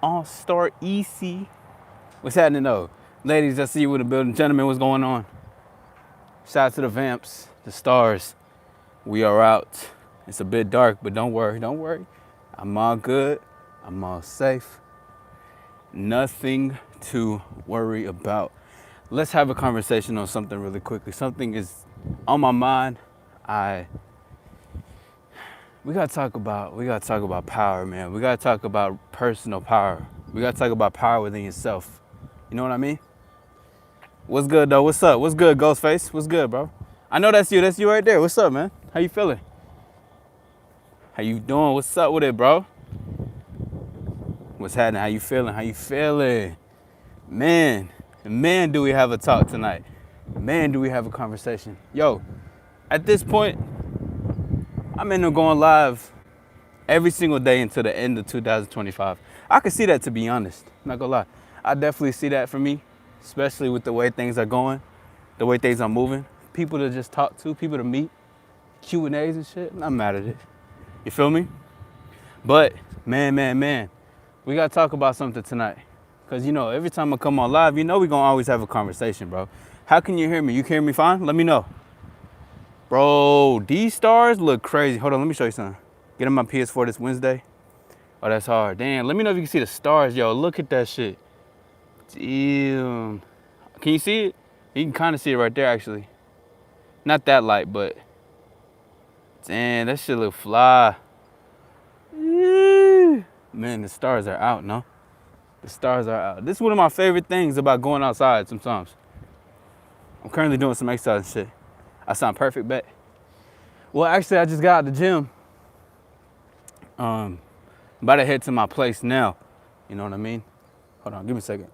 All-Star EC. What's happening though? Ladies, I see you in the building. Gentlemen, what's going on? Shout out to the Vamps, the stars. We are out. It's a bit dark, but don't worry, don't worry. I'm all good. I'm all safe. Nothing to worry about. Let's have a conversation on something really quickly. Something is on my mind. We gotta talk about power, man. We gotta talk about personal power. We gotta talk about power within yourself. You know what I mean? What's good though? What's up? What's good, Ghostface? What's good, bro? I know that's you. That's you right there. What's up, man? How you feeling? How you doing? What's up with it, bro? What's happening? How you feeling? How you feeling? Man, do we have a talk tonight? Man, do we have a conversation? Yo, at this point, I'm in there going live every single day until the end of 2025. I can see that, to be honest. Not gonna lie. I definitely see that for me, especially with the way things are going, the way things are moving. People to just talk to, people to meet, Q&As and shit. I'm mad at it. You feel me? But, man, we gotta talk about something tonight. Cause you know, every time I come on live, you know we gonna always have a conversation, bro. How can you hear me? You can hear me fine? Let me know. Bro, these stars look crazy. Hold on, let me show you something. Get on my PS4 this Wednesday. Oh, that's hard. Damn, let me know if you can see the stars, yo. Look at that shit. Damn. Can you see it? You can kind of see it right there, actually. Not that light, but damn, that shit look fly. Man, the stars are out, no? The stars are out. This is one of my favorite things about going outside sometimes. I'm currently doing some exercise and shit. I sound perfect, bet. Well, actually, I just got out the gym. About to head to my place now. You know what I mean? Hold on, give me a second.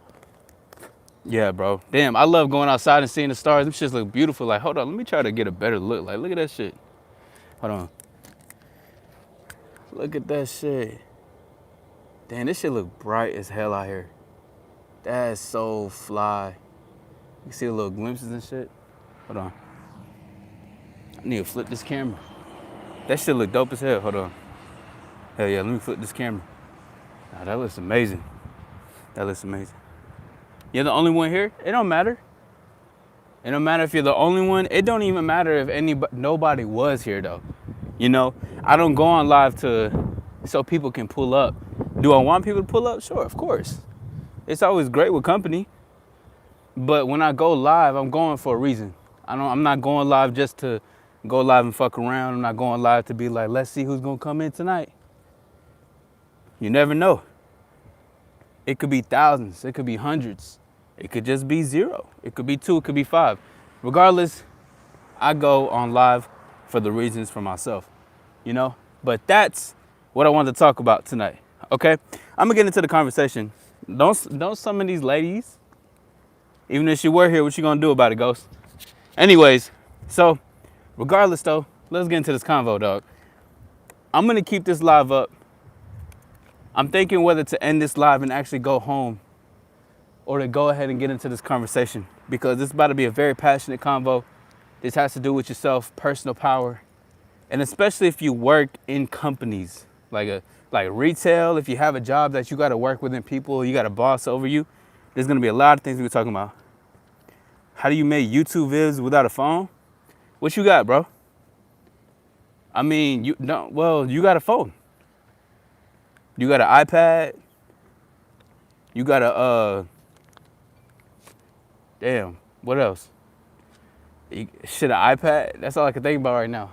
Yeah, bro. Damn, I love going outside and seeing the stars. Them shits look beautiful. Like, hold on, let me try to get a better look. Like, look at that shit. Hold on. Look at that shit. Damn, this shit look bright as hell out here. That's so fly. You see the little glimpses and shit? Hold on. I need to flip this camera. That shit look dope as hell. Hold on. Hell yeah, let me flip this camera. Nah, that looks amazing. That looks amazing. You're the only one here? It don't matter. It don't matter if you're the only one. It don't even matter if nobody was here though. You know, I don't go on live so people can pull up. Do I want people to pull up? Sure, of course. It's always great with company. But when I go live, I'm going for a reason. I'm not going live just to go live and fuck around. I'm not going live to be like, let's see who's gonna come in tonight. You never know. It could be thousands, it could be hundreds. It could just be 0. It could be 2, it could be 5. Regardless, I go on live for the reasons for myself, you know? But that's what I wanted to talk about tonight, okay? I'm gonna get into the conversation. Don't summon these ladies. Even if she were here, what you gonna do about it, Ghost? Anyways, so regardless though, let's get into this convo, dog. I'm gonna keep this live up. I'm thinking whether to end this live and actually go home or to go ahead and get into this conversation because it's about to be a very passionate convo. This has to do with yourself, personal power, and especially if you work in companies like retail, if you have a job that you gotta work within people, you got a boss over you, there's gonna be a lot of things we're talking about. How do you make YouTube vids without a phone? What you got, bro? I mean, you got a phone. You got an iPad. You got a, damn, what else? Shit, an iPad? That's all I can think about right now.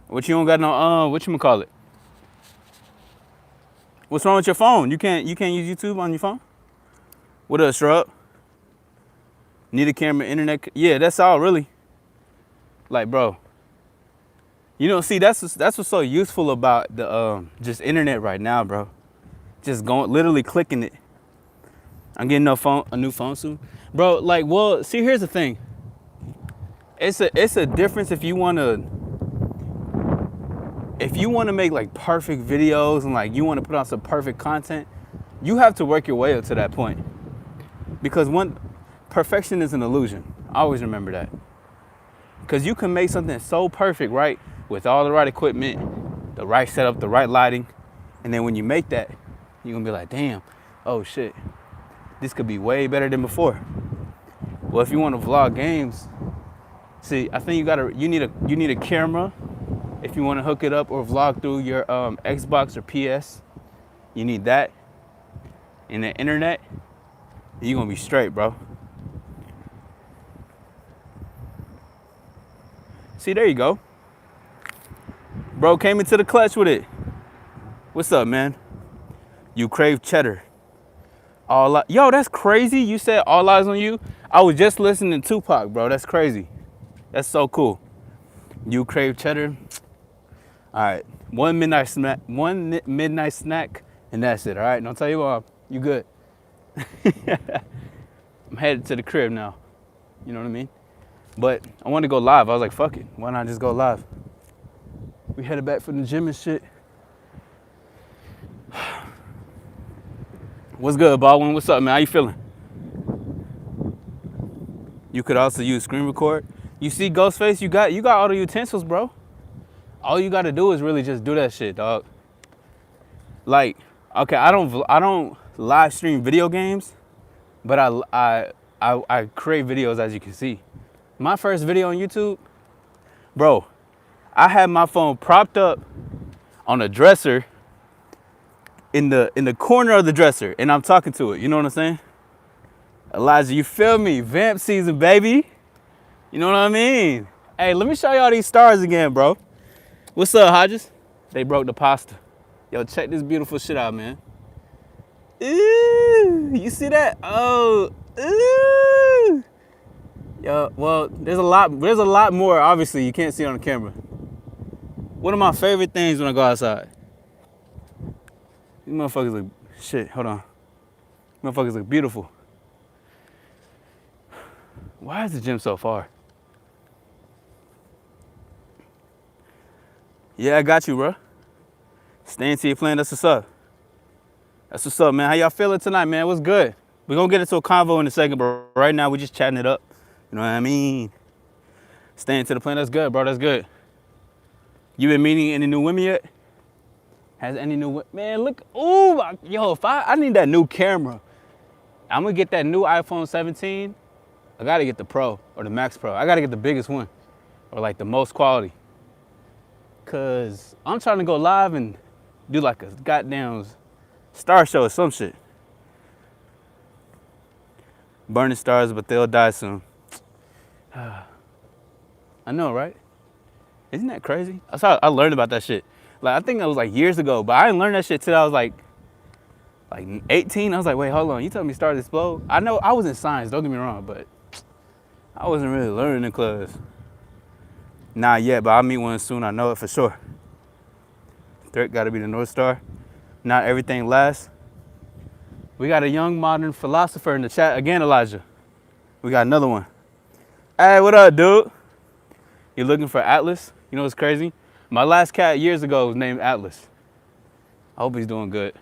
What you don't got no, whatchamacallit? What's wrong with your phone? You can't use YouTube on your phone? What else, Shrub? Need a camera, internet? Yeah, that's all really. Like, bro. You know, see, that's what's so useful about the just internet right now, bro. Just literally clicking it. I'm getting a new phone soon, bro. Like, well, see, here's the thing. It's a difference if you wanna make like perfect videos and like you want to put on some perfect content. You have to work your way up to that point because perfection is an illusion. I always remember that. Because you can make something so perfect, right? With all the right equipment, the right setup, the right lighting. And then when you make that, you're gonna be like, damn, oh shit, this could be way better than before. Well, if you want to vlog games, see, I think you need a camera if you want to hook it up or vlog through your Xbox or PS. You need that and the internet. And you're gonna be straight, bro. See, there you go. Bro came into the clutch with it. What's up, man? You crave cheddar. Yo, that's crazy. You said all eyes on you. I was just listening to Tupac, bro. That's crazy. That's so cool. You crave cheddar. All right, one midnight snack, and that's it. All right, don't tell you all. You good? I'm headed to the crib now. You know what I mean? But I wanted to go live. I was like, fuck it. Why not just go live? We headed back from the gym and shit. What's good, Baldwin? What's up, man? How you feeling? You could also use screen record. You see Ghostface? You got all the utensils, bro. All you gotta do is really just do that shit, dog. Like, okay, I don't live stream video games, but I create videos, as you can see. My first video on YouTube, bro, I had my phone propped up on a dresser in the corner of the dresser, and I'm talking to it. You know what I'm saying? Elijah, you feel me? Vamp season, baby. You know what I mean? Hey, let me show y'all these stars again, bro. What's up, Hodges? They broke the pasta. Yo, check this beautiful shit out, man. Ooh, you see that? Oh, ooh. Yo, well, there's a lot more, obviously, you can't see on the camera. One of my favorite things when I go outside. These motherfuckers look, shit, hold on. Motherfuckers look beautiful. Why is the gym so far? Yeah, I got you, bro. Stay until you're playing, that's what's up. That's what's up, man. How y'all feeling tonight, man? What's good? We're gonna get into a convo in a second, but right now we're just chatting it up. You know what I mean? Staying to the plan, that's good, bro, that's good. You been meeting any new women yet? Has any new man, look, ooh, yo, if I need that new camera. I'm gonna get that new iPhone 17. I gotta get the Pro or the Max Pro. I gotta get the biggest one or like the most quality. Cause I'm trying to go live and do like a goddamn star show or some shit. Burning stars, but they'll die soon. I know, right? Isn't that crazy? That's how I learned about that shit. Like, I think that was like years ago, but I didn't learn that shit till I was like 18. I was like, wait, hold on. You telling me stars explode? I know I was in science, don't get me wrong, but I wasn't really learning in class. Not yet, but I'll meet one soon. I know it for sure. Threat gotta be the North Star. Not everything lasts. We got a young modern philosopher in the chat again, Elijah. We got another one. Hey, what up, dude? You looking for Atlas? You know what's crazy? My last cat years ago was named Atlas. I hope he's doing good.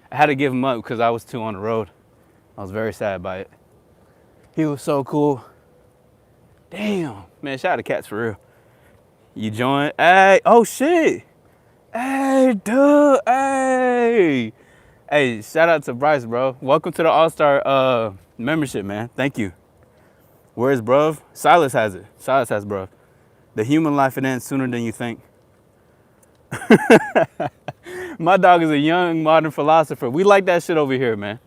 I had to give him up because I was too on the road. I was very sad by it. He was so cool. Damn, man, shout out to cats for real. You join? Hey, oh shit. Hey, dude, hey. Hey, shout out to Bryce, bro. Welcome to the All-Star membership, man. Thank you. Where's bruv? Silas has it. Silas has bruv. The human life it ends sooner than you think. My dog is a young modern philosopher. We like that shit over here, man.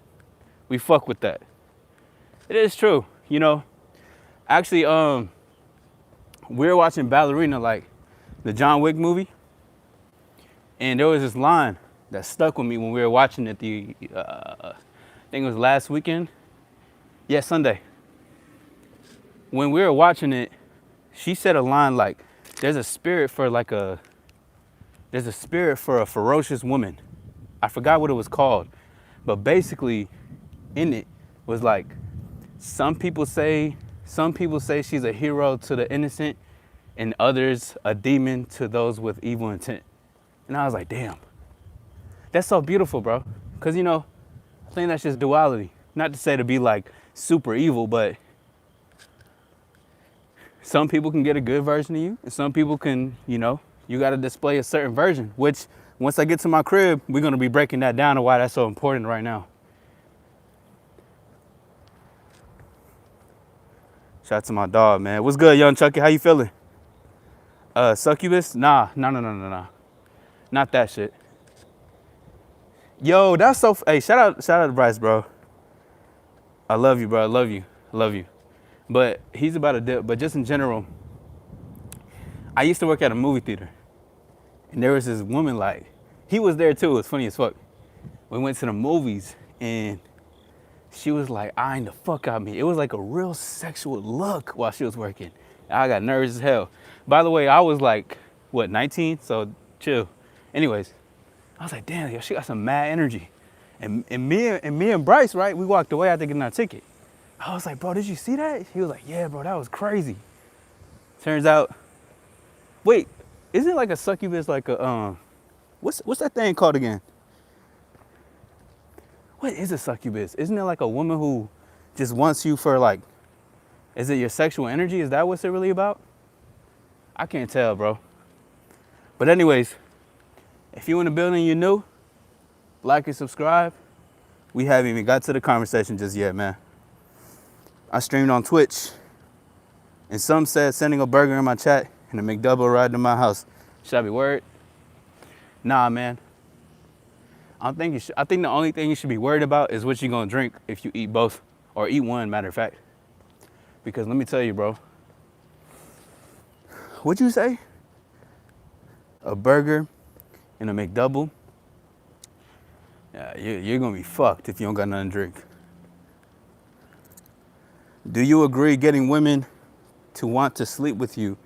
We fuck with that. It is true, you know. Actually, we were watching Ballerina, like the John Wick movie, and there was this line that stuck with me when we were watching it. I think it was last weekend. Yeah, Sunday. When we were watching it, she said a line like, "There's a spirit for a ferocious woman." I forgot what it was called, but basically, in it was like, some people say she's a hero to the innocent, and others a demon to those with evil intent. And I was like, damn, that's so beautiful, bro. Cause you know, I think that's just duality. Not to say to be like super evil, but some people can get a good version of you, and some people can, you know, you got to display a certain version, which once I get to my crib, we're gonna be breaking that down and why that's so important right now. Shout out to my dog, man. What's good, young Chucky? How you feeling? Succubus? Nah. Not that shit. Yo, that's so. Hey, shout out to Bryce, bro. I love you, bro. I love you. But he's about to dip. But just in general, I used to work at a movie theater, and there was this woman, like, he was there too. It was funny as fuck. We went to the movies, and she was like eyeing the fuck out of me. It was like a real sexual look while she was working. I got nervous as hell. By the way, I was like, what, 19? So chill. Anyways, I was like, damn, yo, she got some mad energy. And me and Bryce, right, we walked away after getting our ticket. I was like, bro, did you see that? He was like, yeah, bro, that was crazy. Turns out, wait, isn't it like a succubus, like a, what's that thing called again? What is a succubus? Isn't it like a woman who just wants you for, like, is it your sexual energy? Is that what's it really about? I can't tell, bro. But anyways, if you in the building, you're new, like and subscribe. We haven't even got to the conversation just yet, man. I streamed on Twitch, and some said sending a burger in my chat and a McDouble ride to my house. Should I be worried? Nah, man. I think the only thing you should be worried about is what you're gonna drink if you eat both, or eat one, matter of fact. Because let me tell you, bro. What'd you say? A burger and a McDouble? Yeah, you're gonna be fucked if you don't got nothing to drink. Do you agree getting women to want to sleep with you?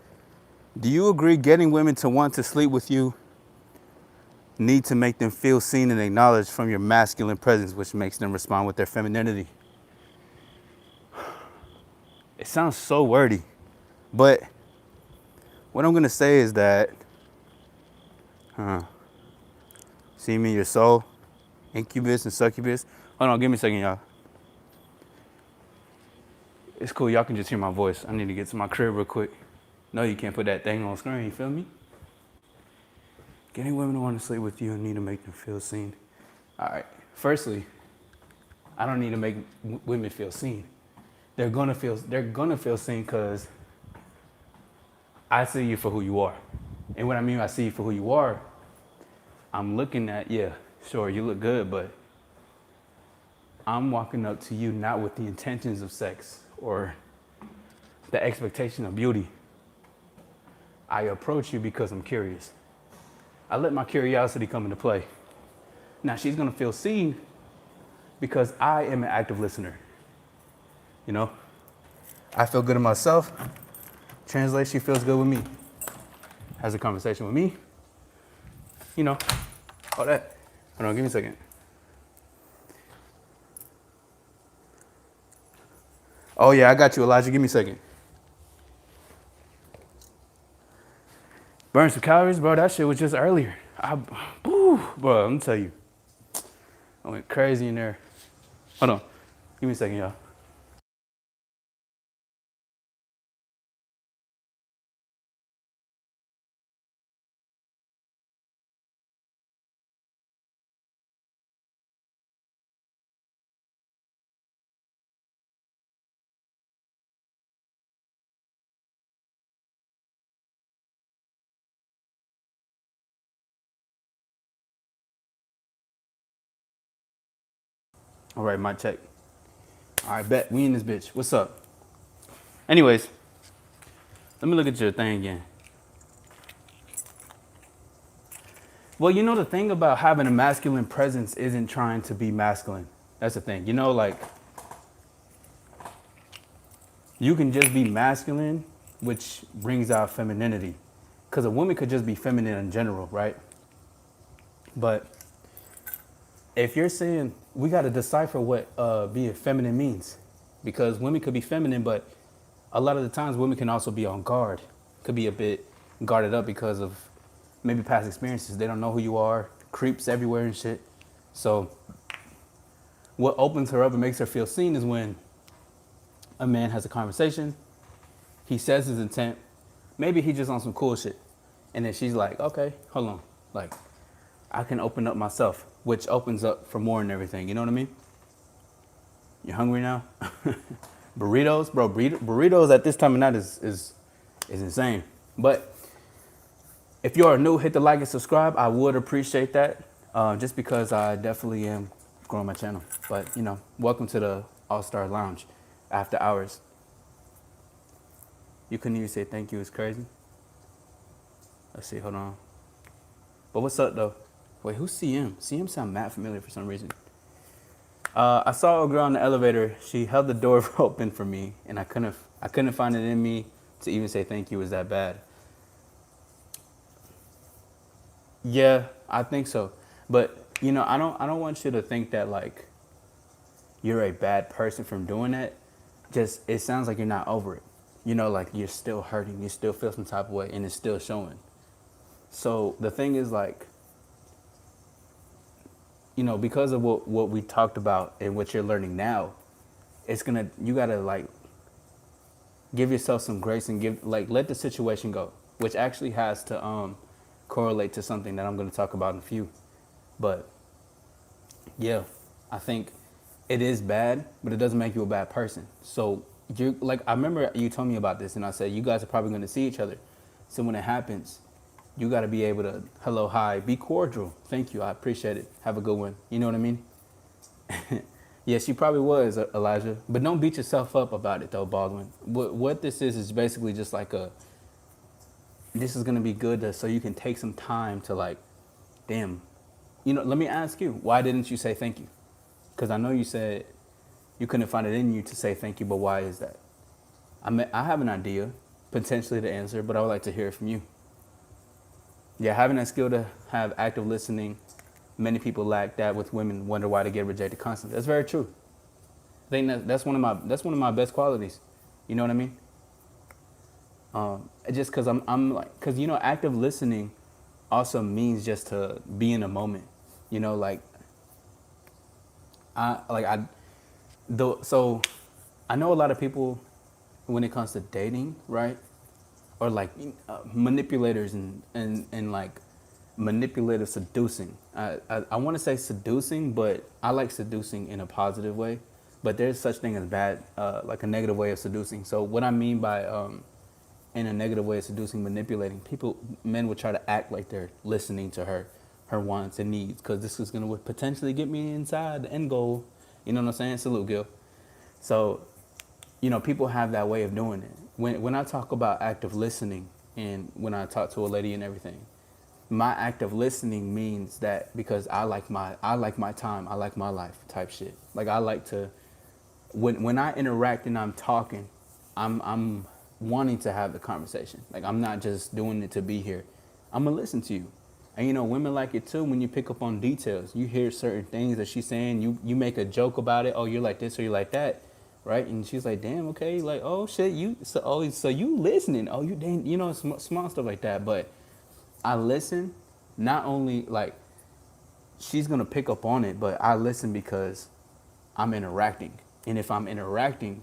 Do you agree getting women to want to sleep with you need to make them feel seen and acknowledged from your masculine presence, which makes them respond with their femininity? It sounds so wordy, but what I'm gonna say is that, see me, your soul, incubus and succubus. Hold on, give me a second, y'all. It's cool, y'all can just hear my voice. I need to get to my crib real quick. No, you can't put that thing on screen, you feel me? Getting women to want to sleep with you and need to make them feel seen. All right, firstly, I don't need to make women feel seen. They're gonna feel seen because I see you for who you are. And what I mean by I see you for who you are, I'm looking at, yeah, sure, you look good, but I'm walking up to you not with the intentions of sex or the expectation of beauty. I approach you because I'm curious. I let my curiosity come into play. Now she's gonna feel seen because I am an active listener. You know, I feel good in myself. Translate, she feels good with me. Has a conversation with me. You know, all that. Hold on, give me a second. Oh yeah, I got you, Elijah. Give me a second. Burn some calories, bro. That shit was just earlier. Bro, I'm gonna tell you. I went crazy in there. Hold on. Give me a second, y'all. All right, mic check. All right, bet. We in this bitch. What's up? Anyways, let me look at your thing again. Well, you know, the thing about having a masculine presence isn't trying to be masculine. That's the thing. You know, like, you can just be masculine, which brings out femininity. Because a woman could just be feminine in general, right? But if you're saying, we got to decipher what being feminine means. Because women could be feminine, but a lot of the times women can also be on guard. Could be a bit guarded up because of maybe past experiences. They don't know who you are, creeps everywhere and shit. So what opens her up and makes her feel seen is when a man has a conversation, he says his intent, maybe he just on some cool shit. And then she's like, okay, hold on. Like, I can open up myself, which opens up for more and everything. You know what I mean? You hungry now? Burritos, bro. Burritos at this time of night is insane. But if you are new, hit the like and subscribe. I would appreciate that. Just because I definitely am growing my channel. But you know, welcome to the All Star Lounge after hours. You couldn't even say thank you. It's crazy. Let's see. Hold on. But what's up though? Wait, who's CM? CM sound mad familiar for some reason. I saw a girl in the elevator. She held the door open for me, and I couldn't find it in me to even say thank you. Was that bad? Yeah, I think so. But you know, I don't want you to think that like you're a bad person from doing that. Just it sounds like you're not over it. You know, like you're still hurting. You still feel some type of way, and it's still showing. So the thing is like, you know, because of what we talked about and what you're learning now, you gotta like give yourself some grace and let the situation go, which actually has to correlate to something that I'm gonna talk about in a few. But yeah, I think it is bad, but it doesn't make you a bad person. So you like I remember you told me about this, and I said you guys are probably gonna see each other. So when it happens, you got to be able to hello, hi, be cordial. Thank you, I appreciate it. Have a good one. You know what I mean? Yes, you probably was, Elijah. But don't beat yourself up about it, though, Baldwin. What this is basically just like this is going to be good so you can take some time to like, damn. You know, let me ask you, why didn't you say thank you? Because I know you said you couldn't find it in you to say thank you, but why is that? I have an idea, potentially the answer, but I would like to hear it from you. Yeah, having that skill to have active listening, many people lack that with women, wonder why they get rejected constantly. That's very true. I think that's one of my best qualities. You know what I mean? Just because I'm like, because you know, active listening also means just to be in a moment. You know, like I like I though. So I know a lot of people when it comes to dating, right? Or like manipulators and like manipulative seducing. I want to say seducing, but I like seducing in a positive way. But there's such thing as bad, like a negative way of seducing. So what I mean by in a negative way of seducing, manipulating people, men would try to act like they're listening to her wants and needs, because this is gonna potentially get me inside the end goal. You know what I'm saying? Salute, Gil. So you know, people have that way of doing it. When I talk about active listening and when I talk to a lady and everything, my active listening means that because I like my time, I like my life type shit. Like I like to when I interact and I'm talking, I'm wanting to have the conversation. Like I'm not just doing it to be here. I'm gonna listen to you. And you know, women like it too when you pick up on details. You hear certain things that she's saying, you make a joke about it, oh you're like this or you're like that. Right, and she's like, "Damn, okay." Like, "Oh shit, so you listening? Oh, you dang, you know, small stuff like that." But I listen, not only like she's gonna pick up on it, but I listen because I'm interacting, and if I'm interacting,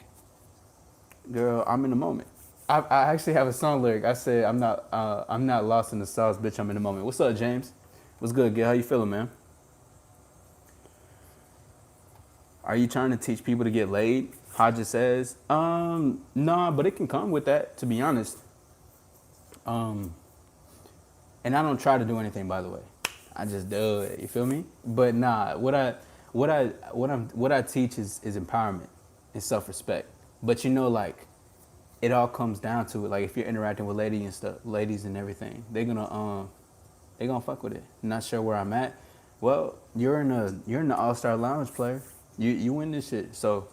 girl, I'm in the moment. I actually have a song lyric. I said, I'm not lost in the sauce, bitch. I'm in the moment." What's up, James? What's good, Gil? How you feeling, man? Are you trying to teach people to get laid? Hodges says, nah, but it can come with that, to be honest. And I don't try to do anything, by the way. I just do it. You feel me? But nah, what I teach is empowerment and self-respect. But you know, like it all comes down to it. Like if you're interacting with ladies and everything, they're gonna fuck with it. Not sure where I'm at. Well, you're in the All-Star Lounge, player. You win this shit. So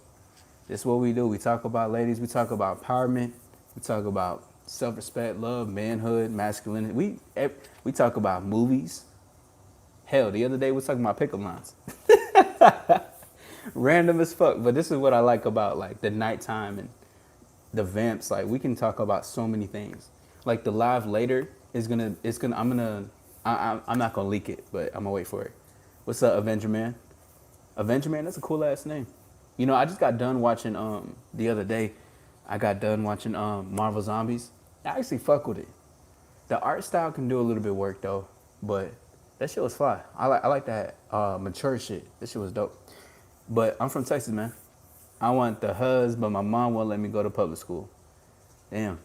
this is what we do. We talk about ladies. We talk about empowerment. We talk about self-respect, love, manhood, masculinity. We talk about movies. Hell, the other day we was talking about pickup lines. Random as fuck. But this is what I like about like the nighttime and the Vamps. Like we can talk about so many things. Like the live later I'm not gonna leak it, but I'm gonna wait for it. What's up, Avenger Man? Avenger Man, that's a cool ass name. You know, I just got done watching the other day. I got done watching Marvel Zombies. I actually fuck with it. The art style can do a little bit of work though, but That shit was fly. I like that mature shit. This shit was dope. But I'm from Texas, man. I want the huz, but my mom won't let me go to public school. Damn.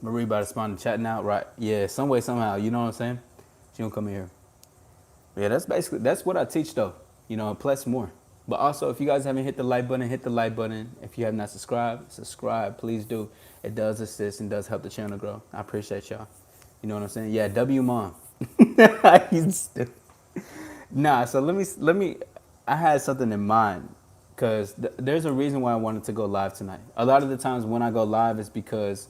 Marie about to spawn the chat now, right? Yeah, some way, somehow. You know what I'm saying? She don't come in here. Yeah, that's what I teach though. You know, and plus more. But also, if you guys haven't hit the like button, hit the like button. If you have not subscribed, subscribe. Please do. It does assist and does help the channel grow. I appreciate y'all. You know what I'm saying? Yeah, W mom. You stupid. Nah, so let me. I had something in mind because there's a reason why I wanted to go live tonight. A lot of the times when I go live, it's because,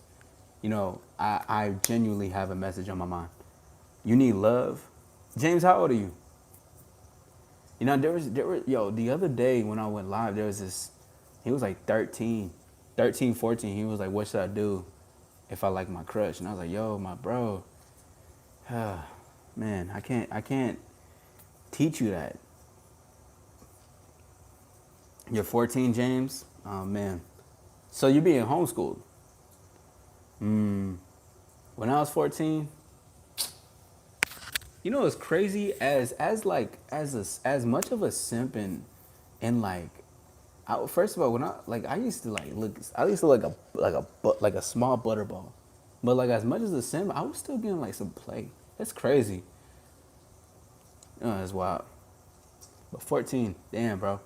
you know, I genuinely have a message on my mind. You need love. James, how old are you? You know, yo, the other day when I went live, there was this, he was like 13, 14. He was like, what should I do if I like my crush? And I was like, yo, my bro, man, I can't teach you that. You're 14, James? Oh, man. So you're being homeschooled. When I was 14, you know, it's crazy as much of a simp and like, first of all, when I used to look like a small butterball, but like as much as a simp, I was still getting like some play. That's crazy. That's wild. But 14, damn, bro.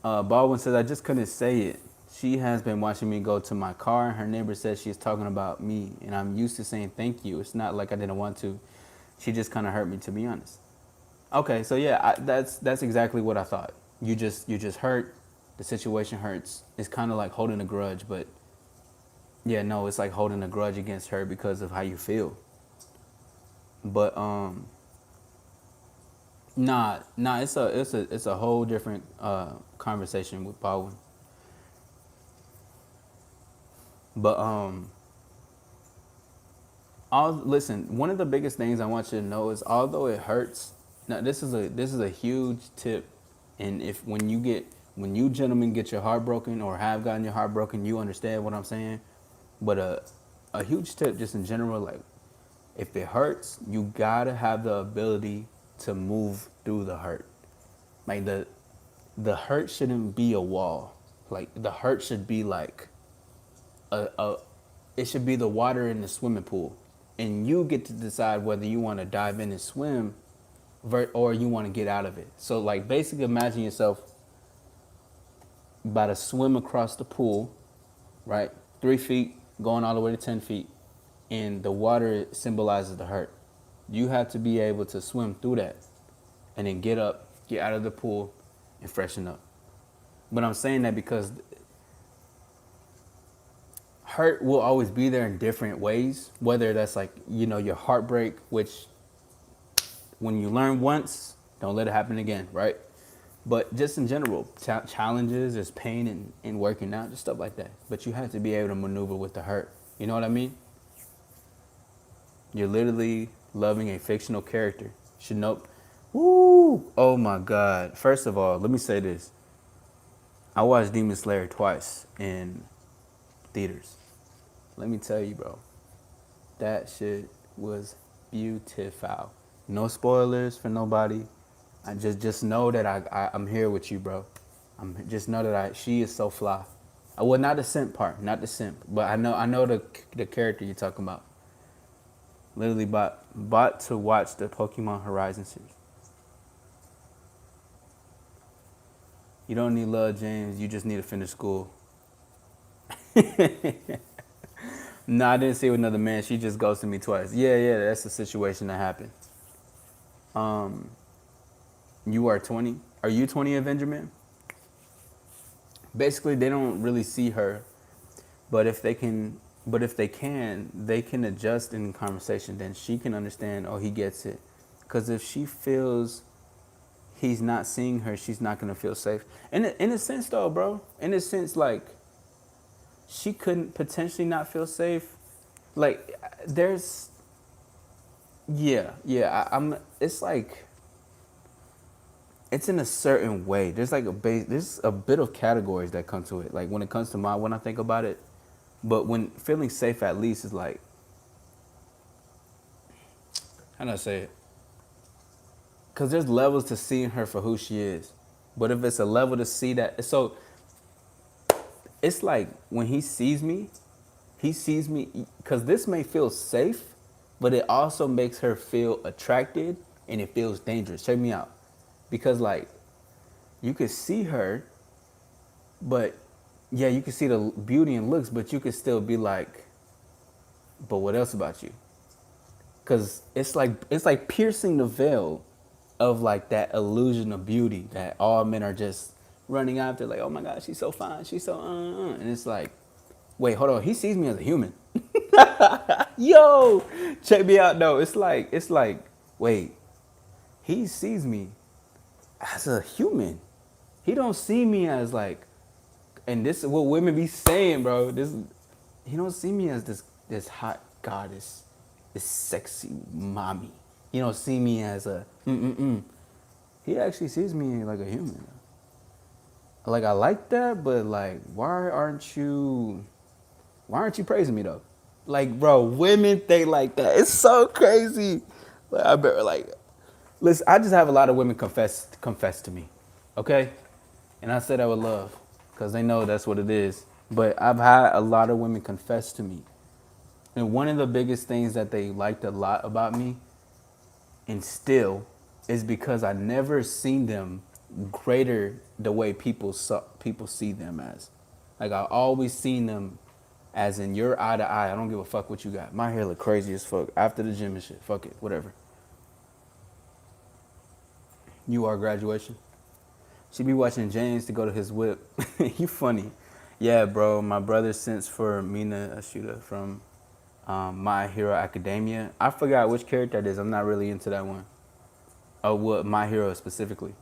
Baldwin says, I just couldn't say it. She has been watching me go to my car. Her neighbor says she's talking about me, and I'm used to saying thank you. It's not like I didn't want to. She just kind of hurt me, to be honest. Okay, so yeah, that's exactly what I thought. You just hurt. The situation hurts. It's kind of like holding a grudge, but yeah, no, it's like holding a grudge against her because of how you feel. But nah, it's a whole different conversation with Baldwin. But listen, one of the biggest things I want you to know is, although it hurts, now this is a huge tip, and when you gentlemen get your heart broken or have gotten your heart broken, you understand what I'm saying. But a huge tip just in general, like, if it hurts, you gotta have the ability to move through the hurt. Like the hurt shouldn't be a wall. Like the hurt should be like it should be the water in the swimming pool, and you get to decide whether you want to dive in and swim or you want to get out of it. So like basically imagine yourself about to swim across the pool, right? 3 feet going all the way to 10 feet, and the water symbolizes the hurt. You have to be able to swim through that and then get up, get out of the pool, and freshen up. But I'm saying that because hurt will always be there in different ways, whether that's like, you know, your heartbreak, which when you learn once, don't let it happen again, right? But just in general, challenges, there's pain in working out, just stuff like that. But you have to be able to maneuver with the hurt. You know what I mean? You're literally loving a fictional character. Should know. Woo! Oh my God. First of all, let me say this. I watched Demon Slayer twice in theaters. Let me tell you, bro. That shit was beautiful. No spoilers for nobody. I just know that I'm here with you, bro. Just know that she is so fly. Well, not the simp part, not the simp, but I know the character you're talking about. Literally bought to watch the Pokemon Horizon series. You don't need love, James. You just need to finish school. No, I didn't see it with another man. She just ghosted me twice. Yeah, that's the situation that happened. You are 20. Are you 20, Avenger Man? Basically, they don't really see her, but if they can, they can adjust in conversation. Then she can understand. Oh, he gets it. Because if she feels he's not seeing her, she's not gonna feel safe. In a sense, though, bro. In a sense, like, she couldn't potentially not feel safe. Like, there's, I'm. It's like, it's in a certain way. There's like there's a bit of categories that come to it. Like when it comes to when I think about it, but when feeling safe, at least, is like, how do I say it? Because there's levels to seeing her for who she is. But if it's a level to see that, so it's like when he sees me, because this may feel safe, but it also makes her feel attracted and it feels dangerous. Check me out. Because, like, you could see her, but yeah, you can see the beauty and looks, but you could still be like, but what else about you? Because it's like piercing the veil of like that illusion of beauty that all men are just running after, like, oh my god, she's so fine, she's so and it's like, wait, hold on, he sees me as a human. Yo, check me out. No, it's like, wait, he sees me as a human. He don't see me as like, and this is what women be saying, bro. He don't see me as this hot goddess, this sexy mommy. He don't see me as a He actually sees me like a human. Like, I like that, but like, why aren't you praising me though? Like, bro, women think like that. It's so crazy. Like, I bet, like, listen, I just have a lot of women confess to me, okay? And I said that with love, because they know that's what it is. But I've had a lot of women confess to me. And one of the biggest things that they liked a lot about me, and still, is because I never seen them greater the way people see them as. Like, I always seen them as in your eye to eye. I don't give a fuck what you got. My hair look crazy as fuck after the gym and shit. Fuck it, whatever. You are graduation. She be watching James to go to his whip. You funny. Yeah, bro. My brother sent for Mina Ashuda from My Hero Academia. I forgot which character that is. I'm not really into that one. Oh, what, My Hero specifically?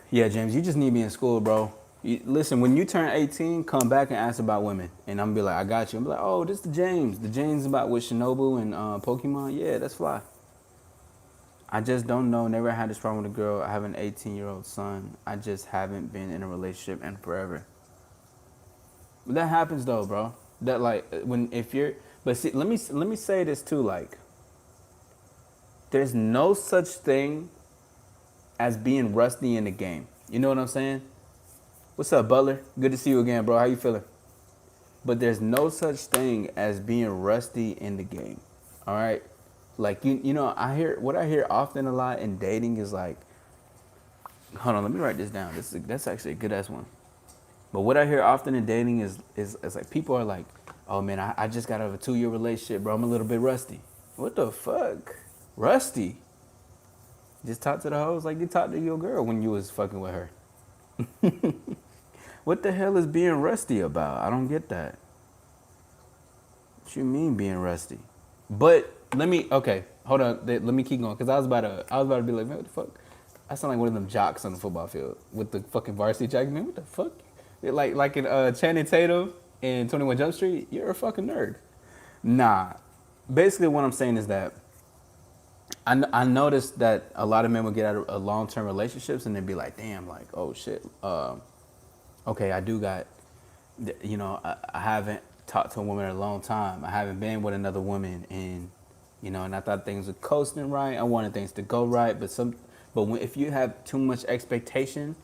Yeah, James, you just need me in school, bro. Listen, when you turn 18, come back and ask about women. And I'm going to be like, I got you. I'm be like, oh, this is the James. The James about with Shinobu and Pokemon. Yeah, that's fly. I just don't know. Never had this problem with a girl. I have an 18-year-old son. I just haven't been in a relationship in forever. But that happens though, bro. That, like, if you're, but see, let me say this too. Like, there's no such thing as being rusty in the game. You know what I'm saying? What's up, Butler? Good to see you again, bro. How you feeling? But there's no such thing as being rusty in the game. All right? Like, you know, I hear often a lot in dating is like, hold on, let me write this down. That's actually a good ass one. But what I hear often in dating is like, people are like, oh man, I just got out of a 2-year relationship, bro. I'm a little bit rusty. What the fuck? Rusty? Just talk to the hoes like you talked to your girl when you was fucking with her. What the hell is being rusty about? I don't get that. What you mean being rusty? But okay, hold on. Let me keep going, because I was about to be like, man, what the fuck? I sound like one of them jocks on the football field with the fucking varsity jacket. Man, what the fuck? Like in Channing Tatum in 21 Jump Street, you're a fucking nerd. Nah. Basically, what I'm saying is that I noticed that a lot of men would get out of long-term relationships and they'd be like, damn, like, oh shit, okay, I do got, you know, I haven't talked to a woman in a long time. I haven't been with another woman, and, you know, and I thought things were coasting right. I wanted things to go right, but if you have too much expectation,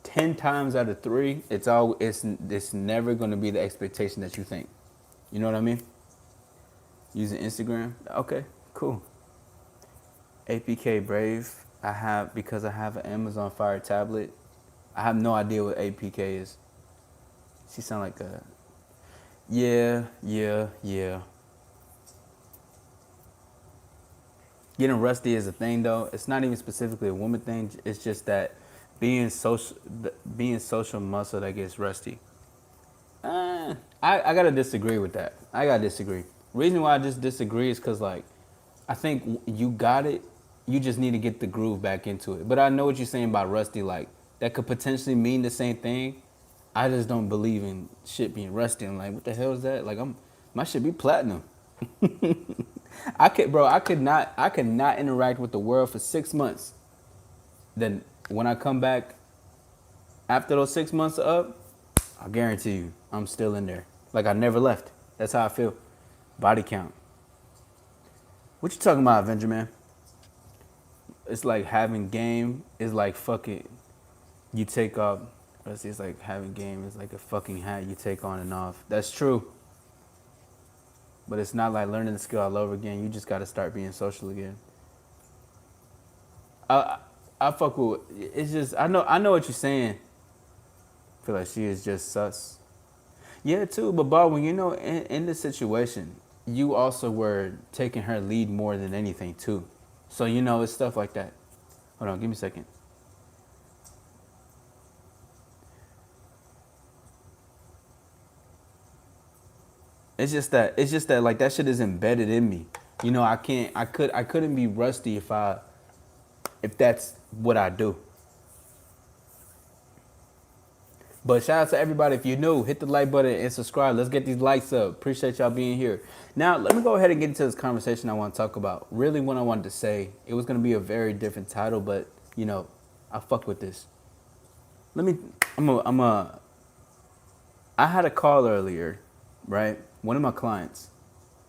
10 times out of 3, it's never going to be the expectation that you think. You know what I mean? Using Instagram, okay, cool. APK Brave, because I have an Amazon Fire tablet. I have no idea what APK is. She sound like a, yeah. Getting rusty is a thing though. It's not even specifically a woman thing. It's just that being social muscle that gets rusty. I gotta disagree with that. I gotta disagree. Reason why I just disagree is because, like, I think you got it. You just need to get the groove back into it. But I know what you're saying about rusty. Like, that could potentially mean the same thing. I just don't believe in shit being rusty. I'm like, what the hell is that? Like, my shit be platinum. I could not interact with the world for 6 months. Then when I come back after those 6 months are up, I guarantee you, I'm still in there. Like, I never left. That's how I feel. Body count. What you talking about, Avenger Man? It's like having game is like fucking. You take off. Let's see, it's like having game is like a fucking hat you take on and off. That's true. But it's not like learning the skill all over again. You just got to start being social again. I I fuck with. It's just I know what you're saying. I feel like she is just sus. Yeah, too. But Bob, when in this situation, you also were taking her lead more than anything too. So it's stuff like that. Hold on, give me a second. It's just that like that shit is embedded in me. I couldn't be rusty if that's what I do. But shout out to everybody. If you're new, hit the like button and subscribe. Let's get these likes up. Appreciate y'all being here. Now, let me go ahead and get into this conversation I want to talk about. Really, what I wanted to say, it was going to be a very different title, but, I fuck with this. Let me, I had a call earlier, right? One of my clients,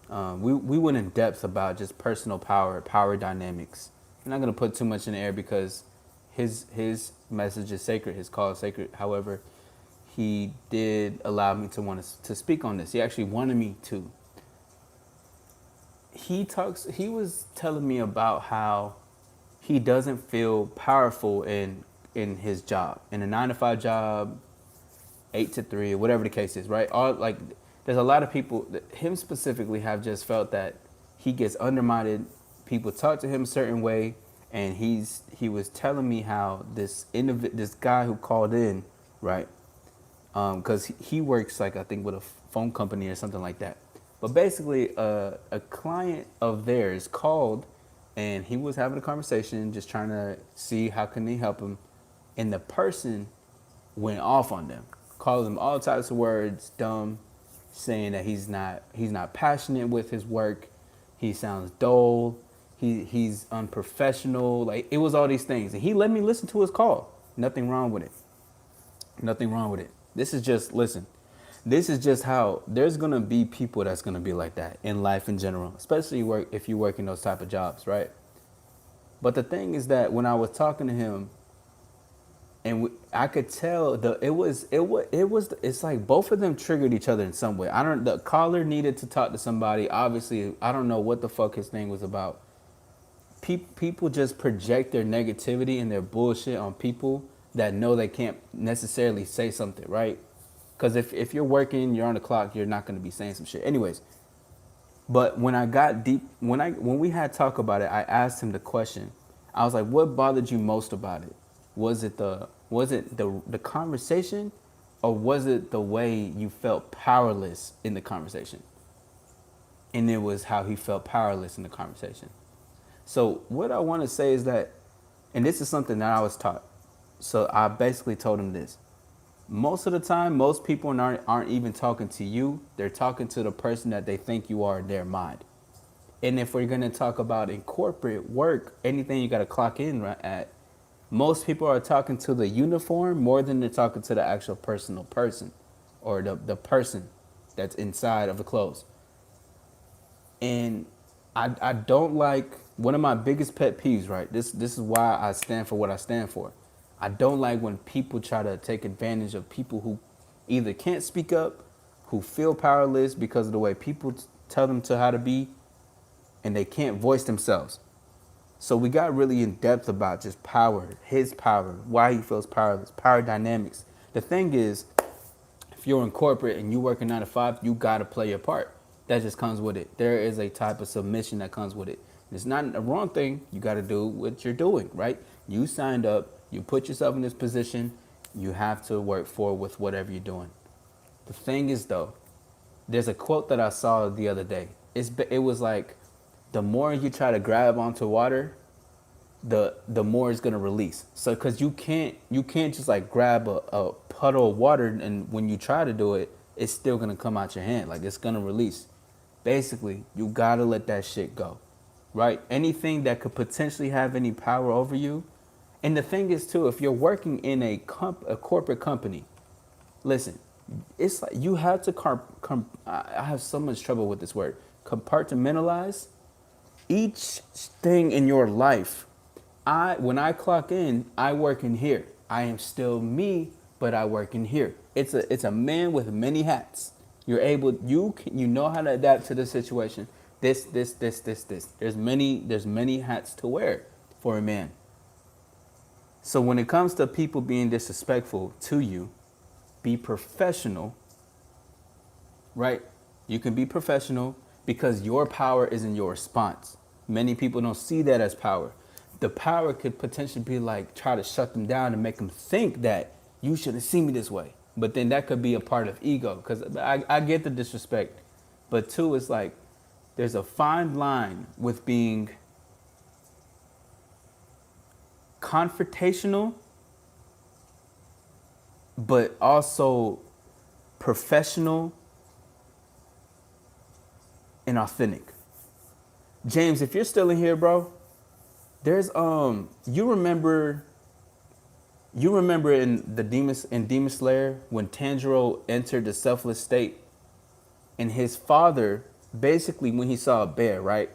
we went in depth about just personal power dynamics. I'm not going to put too much in the air because his message is sacred. His call is sacred. However, he did allow me to speak on this. He actually wanted me to. He was telling me about how he doesn't feel powerful in his job, in a 9 to 5 job, 8 to 3, or whatever the case is, right? All like, there's a lot of people, him specifically, have just felt that he gets undermined. People talk to him a certain way, and he was telling me how this guy who called in, right? Because he works like, I think, with a phone company or something like that. But basically, a client of theirs called, and he was having a conversation, just trying to see how can they help him, and the person went off on them, called them all types of words, dumb, saying that he's not passionate with his work, he sounds dull, he's unprofessional, like it was all these things, and he let me listen to his call. Nothing wrong with it. Nothing wrong with it. This is just, listen, this is just how there's going to be people that's going to be like that in life in general, especially if you work in those type of jobs, right? But the thing is that when I was talking to him, and I could tell it's like both of them triggered each other in some way. The caller needed to talk to somebody. Obviously, I don't know what the fuck his thing was about. People just project their negativity and their bullshit on people that know they can't necessarily say something, right? Because if you're working, you're on the clock, you're not going to be saying some shit. Anyways, but when I got deep, when we had talk about it, I asked him the question. I was like, "What bothered you most about it? Was it the conversation, or was it the way you felt powerless in the conversation?" And it was how he felt powerless in the conversation. So what I want to say is that, and this is something that I was taught. So I basically told him this. Most of the time, most people aren't even talking to you. They're talking to the person that they think you are in their mind. And if we're going to talk about in corporate work, anything you got to clock in at, most people are talking to the uniform more than they're talking to the actual personal person, or the person that's inside of the clothes. And I don't like, one of my biggest pet peeves, right? This is why I stand for what I stand for. I don't like when people try to take advantage of people who either can't speak up, who feel powerless because of the way people tell them to how to be, and they can't voice themselves. So we got really in depth about just power, his power, why he feels powerless, power dynamics. The thing is, if you're in corporate and you work a 9 to 5, you got to play your part. That just comes with it. There is a type of submission that comes with it. It's not a wrong thing. You got to do what you're doing, right? You signed up. You put yourself in this position. You have to work forward with whatever you're doing. The thing is, though, there's a quote that I saw the other day. It was like, the more you try to grab onto water, the more it's gonna release. So, cause you can't just like grab a puddle of water, and when you try to do it, it's still gonna come out your hand. Like, it's gonna release. Basically, you gotta let that shit go, right? Anything that could potentially have any power over you. And the thing is too, if you're working in a corporate company, listen, It's like you have to I have so much trouble with this word. Compartmentalize each thing in your life. When I clock in, I work in here. I am still me, but I work in here. It's a man with many hats. You know how to adapt to the situation. This. There's many hats to wear for a man. So when it comes to people being disrespectful to you, be professional, right? You can be professional because your power is in your response. Many people don't see that as power. The power could potentially be like try to shut them down and make them think that you shouldn't see me this way. But then that could be a part of ego because I get the disrespect. But two, it's like there's a fine line with being confrontational, but also professional and authentic. James, if you're still in here, bro, there's you remember in Demon Slayer when Tanjiro entered the selfless state and his father basically when he saw a bear, right?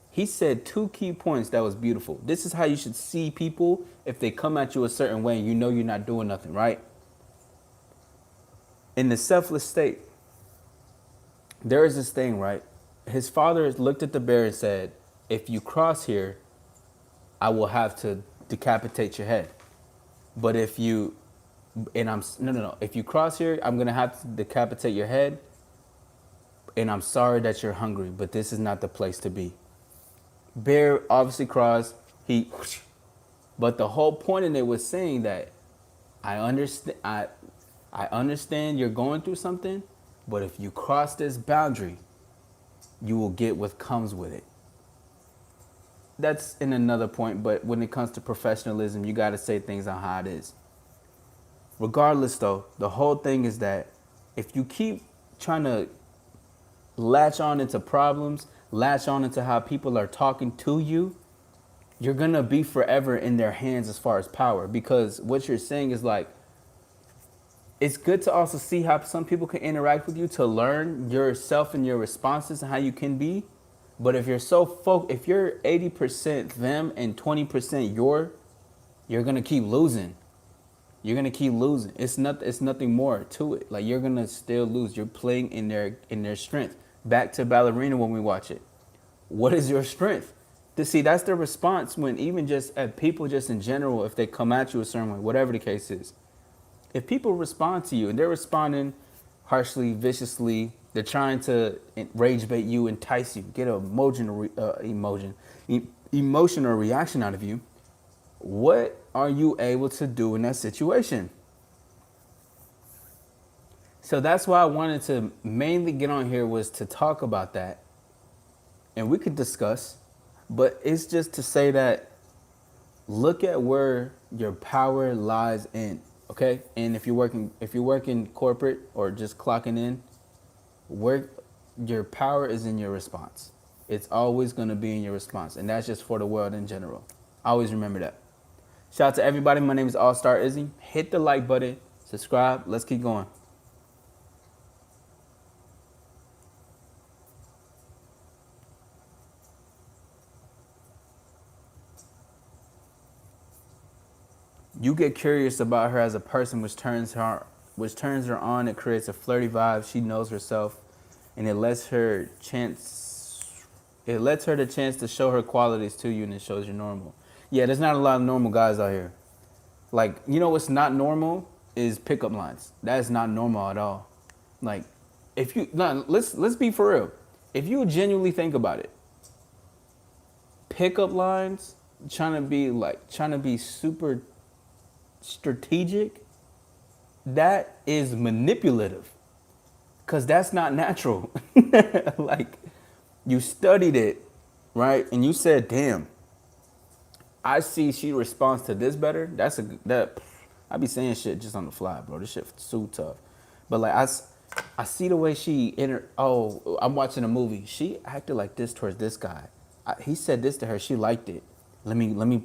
He said two key points that was beautiful. This is how you should see people if they come at you a certain way and you know you're not doing nothing, right? In the selfless state, there is this thing, right? His father looked at the bear and said, if you cross here, I will have to decapitate your head. But if you, and I'm, no. If you cross here, I'm going to have to decapitate your head. And I'm sorry that you're hungry, but this is not the place to be. Bear obviously crossed. But the whole point in it was saying that I understand, I understand you're going through something, but if you cross this boundary, you will get what comes with it. That's in another point, but when it comes to professionalism, you got to say things on how it is. Regardless, though, the whole thing is that if you keep trying to latch on into problems, latch on into how people are talking to you, you're going to be forever in their hands as far as power. Because what you're saying is like, it's good to also see how some people can interact with you to learn yourself and your responses and how you can be. But if you're if you're 80% them and 20% you're gonna keep losing. You're gonna keep losing. It's nothing more to it. Like you're gonna still lose. You're playing in their strength. Back to ballerina when we watch it. What is your strength? To see that's their response when even just at people just in general, if they come at you a certain way, whatever the case is. If people respond to you and they're responding harshly, viciously, they're trying to rage bait you, entice you, get an emotion or reaction out of you. What are you able to do in that situation? So that's why I wanted to mainly get on here was to talk about that. And we could discuss, but it's just to say that look at where your power lies in. Okay, and if you're working corporate or just clocking in, work your power is in your response. It's always going to be in your response, and that's just for the world in general. Always remember that. Shout out to everybody. My name is All Star Izzy. Hit the like button, subscribe. Let's keep going. You get curious about her as a person, which turns her on. It creates a flirty vibe. She knows herself, and it lets her the chance to show her qualities to you, and it shows you're normal. Yeah, there's not a lot of normal guys out here. Like, you know what's not normal is pickup lines. That is not normal at all. Like, if you let's be for real. If you genuinely think about it, pickup lines trying to be super strategic, that is manipulative because that's not natural. Like you studied it, right? And you said, damn, I see she responds to this better. I be saying shit just on the fly, bro. This shit so tough. But like I see the way I'm watching a movie. She acted like this towards this guy. He said this to her. She liked it. Let me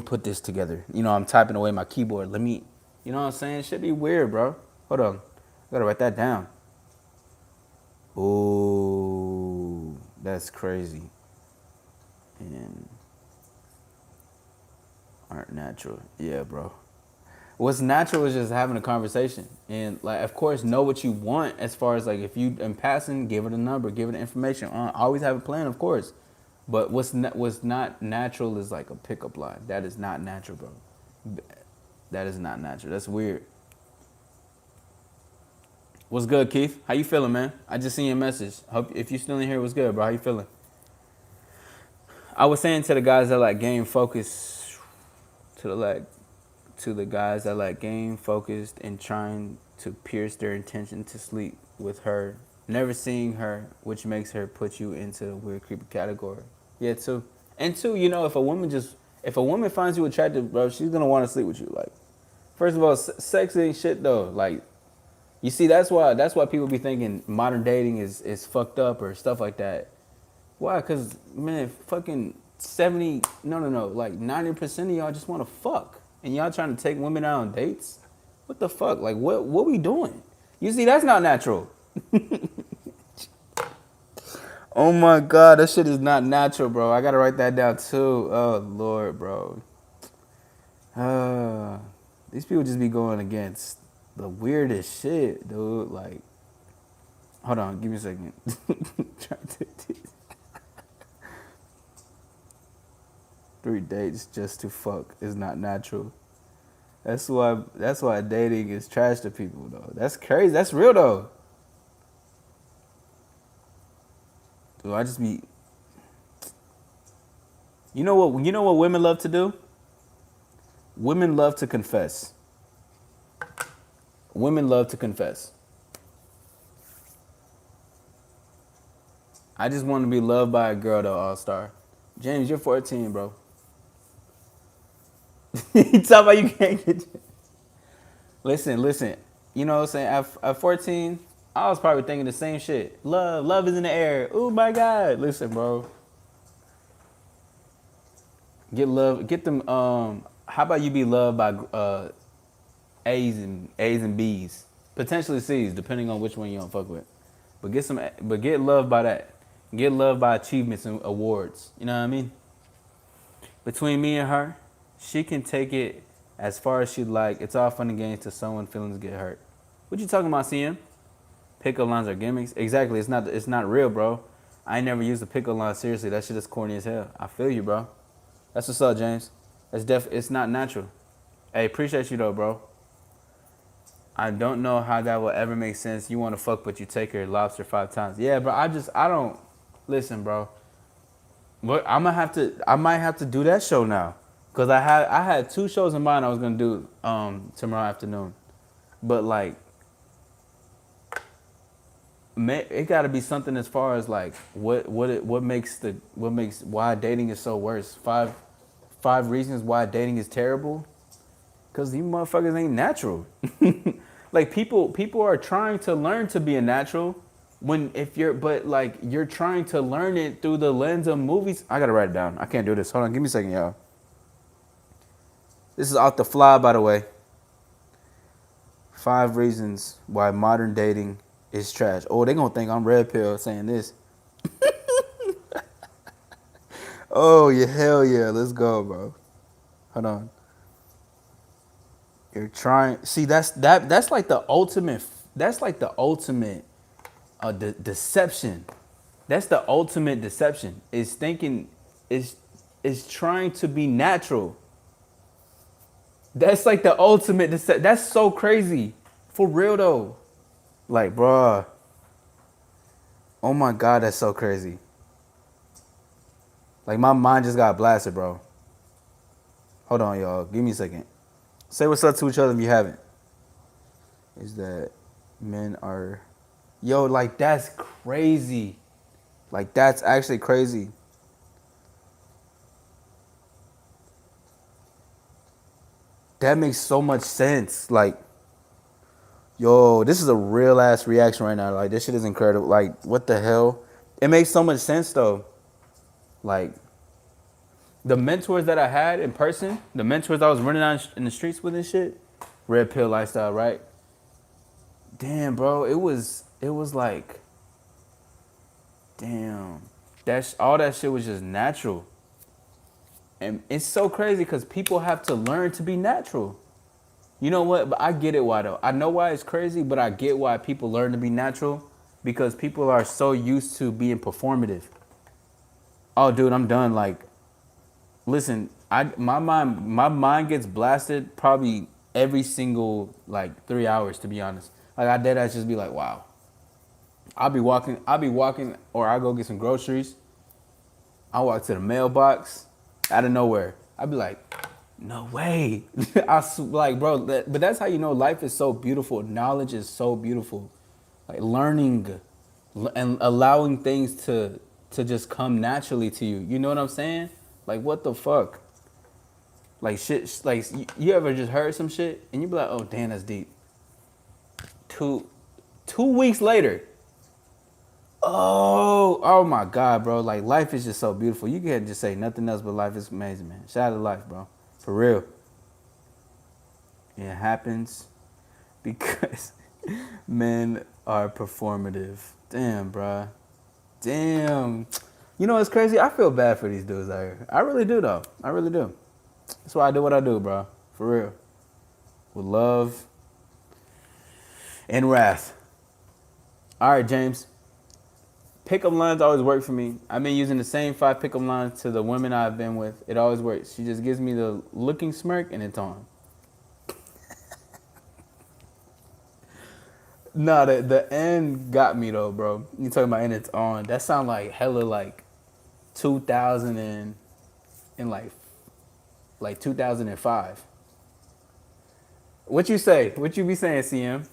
put this together. You know, I'm typing away my keyboard. You know what I'm saying? Should be weird, bro. Hold on. Gotta write that down. Ooh, that's crazy. And aren't natural. Yeah, bro. What's natural is just having a conversation, and like, of course, know what you want. As far as like, if you in passing, give it a number, give it information. Always have a plan, of course. But what's not natural is like a pickup line. That is not natural, bro. That is not natural. That's weird. What's good, Keith? How you feeling, man? I just seen your message. Hope if you still in here, what's good, bro? How you feeling? I was saying to the guys that like game focus, to the guys that like game focused and trying to pierce their intention to sleep with her, never seeing her, which makes her put you into a weird creepy category. Yeah, too. And two, if a woman finds you attractive, bro, she's gonna want to sleep with you. Like, first of all, sex ain't shit though. Like, you see, that's why people be thinking modern dating is fucked up or stuff like that. Why? Cause man, fucking 70, no, like 90% of y'all just want to fuck, and y'all trying to take women out on dates. What the fuck? Like, what we doing? You see, that's not natural. Oh my god, that shit is not natural, bro. I gotta write that down too. Oh lord, bro. These people just be going against the weirdest shit, dude. Like, hold on, give me a second. 3 dates just to fuck is not natural. That's why dating is trash to people though. That's crazy. That's real though. Dude, I just be you know what women love to do? Women love to confess. Women love to confess. I just want to be loved by a girl though, all star. James, you're 14, bro. You talking about you can't get. Listen. You know what I'm saying? At 14, I was probably thinking the same shit. Love is in the air. Oh my God. Listen, bro. Get love. Get them. How about you be loved by A's and B's, potentially C's, depending on which one you don't fuck with. But get loved by that. Get loved by achievements and awards. You know what I mean? Between me and her, she can take it as far as she'd like. It's all fun and games till someone feelings get hurt. What you talking about, CM? Pickup lines are gimmicks. Exactly. It's not real, bro. I ain't never used a pickup line seriously. That shit is corny as hell. I feel you, bro. That's what's up, James. It's not natural. Hey, appreciate you though, bro. I don't know how that will ever make sense. You want to fuck, but you take her lobster 5 times. Yeah, bro. I don't. Listen, bro. What I might have to do that show now, cause I had 2 shows in mind I was gonna do tomorrow afternoon, but like, it got to be something as far as like what makes why dating is so worse. Five reasons why dating is terrible. Cause you motherfuckers ain't natural. Like people are trying to learn to be a natural but like you're trying to learn it through the lens of movies. I gotta write it down. I can't do this. Hold on, give me a second, y'all. This is off the fly, by the way. 5 reasons why modern dating is trash. Oh, they gonna think I'm red pill saying this. Oh yeah, hell yeah, let's go, bro. Hold on. You're trying. See, that's like the ultimate. That's like the ultimate deception. That's the ultimate deception. Is thinking is trying to be natural. That's like the ultimate deception. That's so crazy. For real though. Like, bruh. Oh my God, that's so crazy. Like my mind just got blasted, bro. Hold on, y'all. Give me a second. Say what's up to each other if you haven't. Is that men are... Yo, like, that's crazy. Like, that's actually crazy. That makes so much sense. Like, yo, this is a real ass reaction right now. Like, this shit is incredible. Like, what the hell? It makes so much sense, though. Like, the mentors that I had in person, the mentors I was running on in the streets with and shit, red pill lifestyle, right? damn, bro, it was like, damn, all that shit was just natural. And it's so crazy because people have to learn to be natural. You know what? But I get it why though. I know why it's crazy, but I get why people learn to be natural because people are so used to being performative. Oh, dude, I'm done. Like, listen, my mind gets blasted probably every single like 3 hours to be honest. Like I dead ass just be like, wow. I'll be walking, or I go get some groceries. I walk to the mailbox out of nowhere. I'd be like, no way. Like, bro, but that's how you know life is so beautiful. Knowledge is so beautiful. Like learning and allowing things to just come naturally to you. You know what I'm saying? Like, what the fuck? Like shit, like you ever just heard some shit and you be like, oh damn, that's deep. Two weeks later, oh my God, bro. Like life is just so beautiful. You can't just say nothing else but life is amazing, man. Shout out to life, bro. For real. It happens because men are performative. Damn, bro. Damn. You know what's crazy? I feel bad for these dudes out here. I really do, though. I really do. That's why I do what I do, bro. For real. With love and wrath. All right, James. Pickup lines always work for me. I've been using the same 5 pickup lines to the women I've been with. It always works. She just gives me the looking smirk and it's on. No, the end got me though, bro. You talking about and it's on. That sound like hella like 2000 and like 2005. What you say? What you be saying, CM?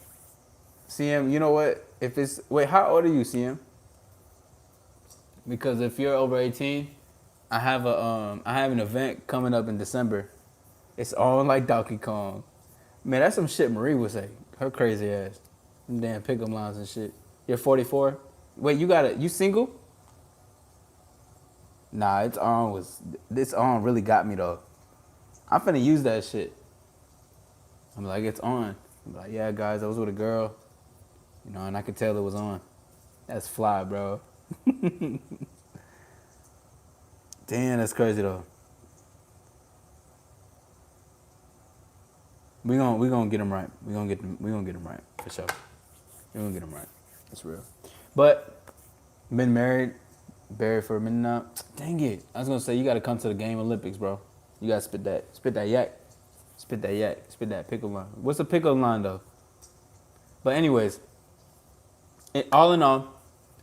CM, you know what? If it's wait, how old are you, CM? Because if you're over 18, I have an event coming up in December. It's on like Donkey Kong. Man, that's some shit Marie would say. Her crazy ass. Them damn pickup lines and shit. You're 44? Wait, you single? Nah, this on really got me though. I'm finna use that shit. I'm like, it's on. I'm like, yeah, guys, I was with a girl, and I could tell it was on. That's fly, bro. Damn, that's crazy though. We gonna get them right. We gonna get them right for sure. We gonna get them right. That's real. But been married for a minute now. Dang it! I was gonna say you gotta come to the Game Olympics, bro. You gotta spit that yak, spit that pickle line. What's a pickle line though? But anyways, all in all,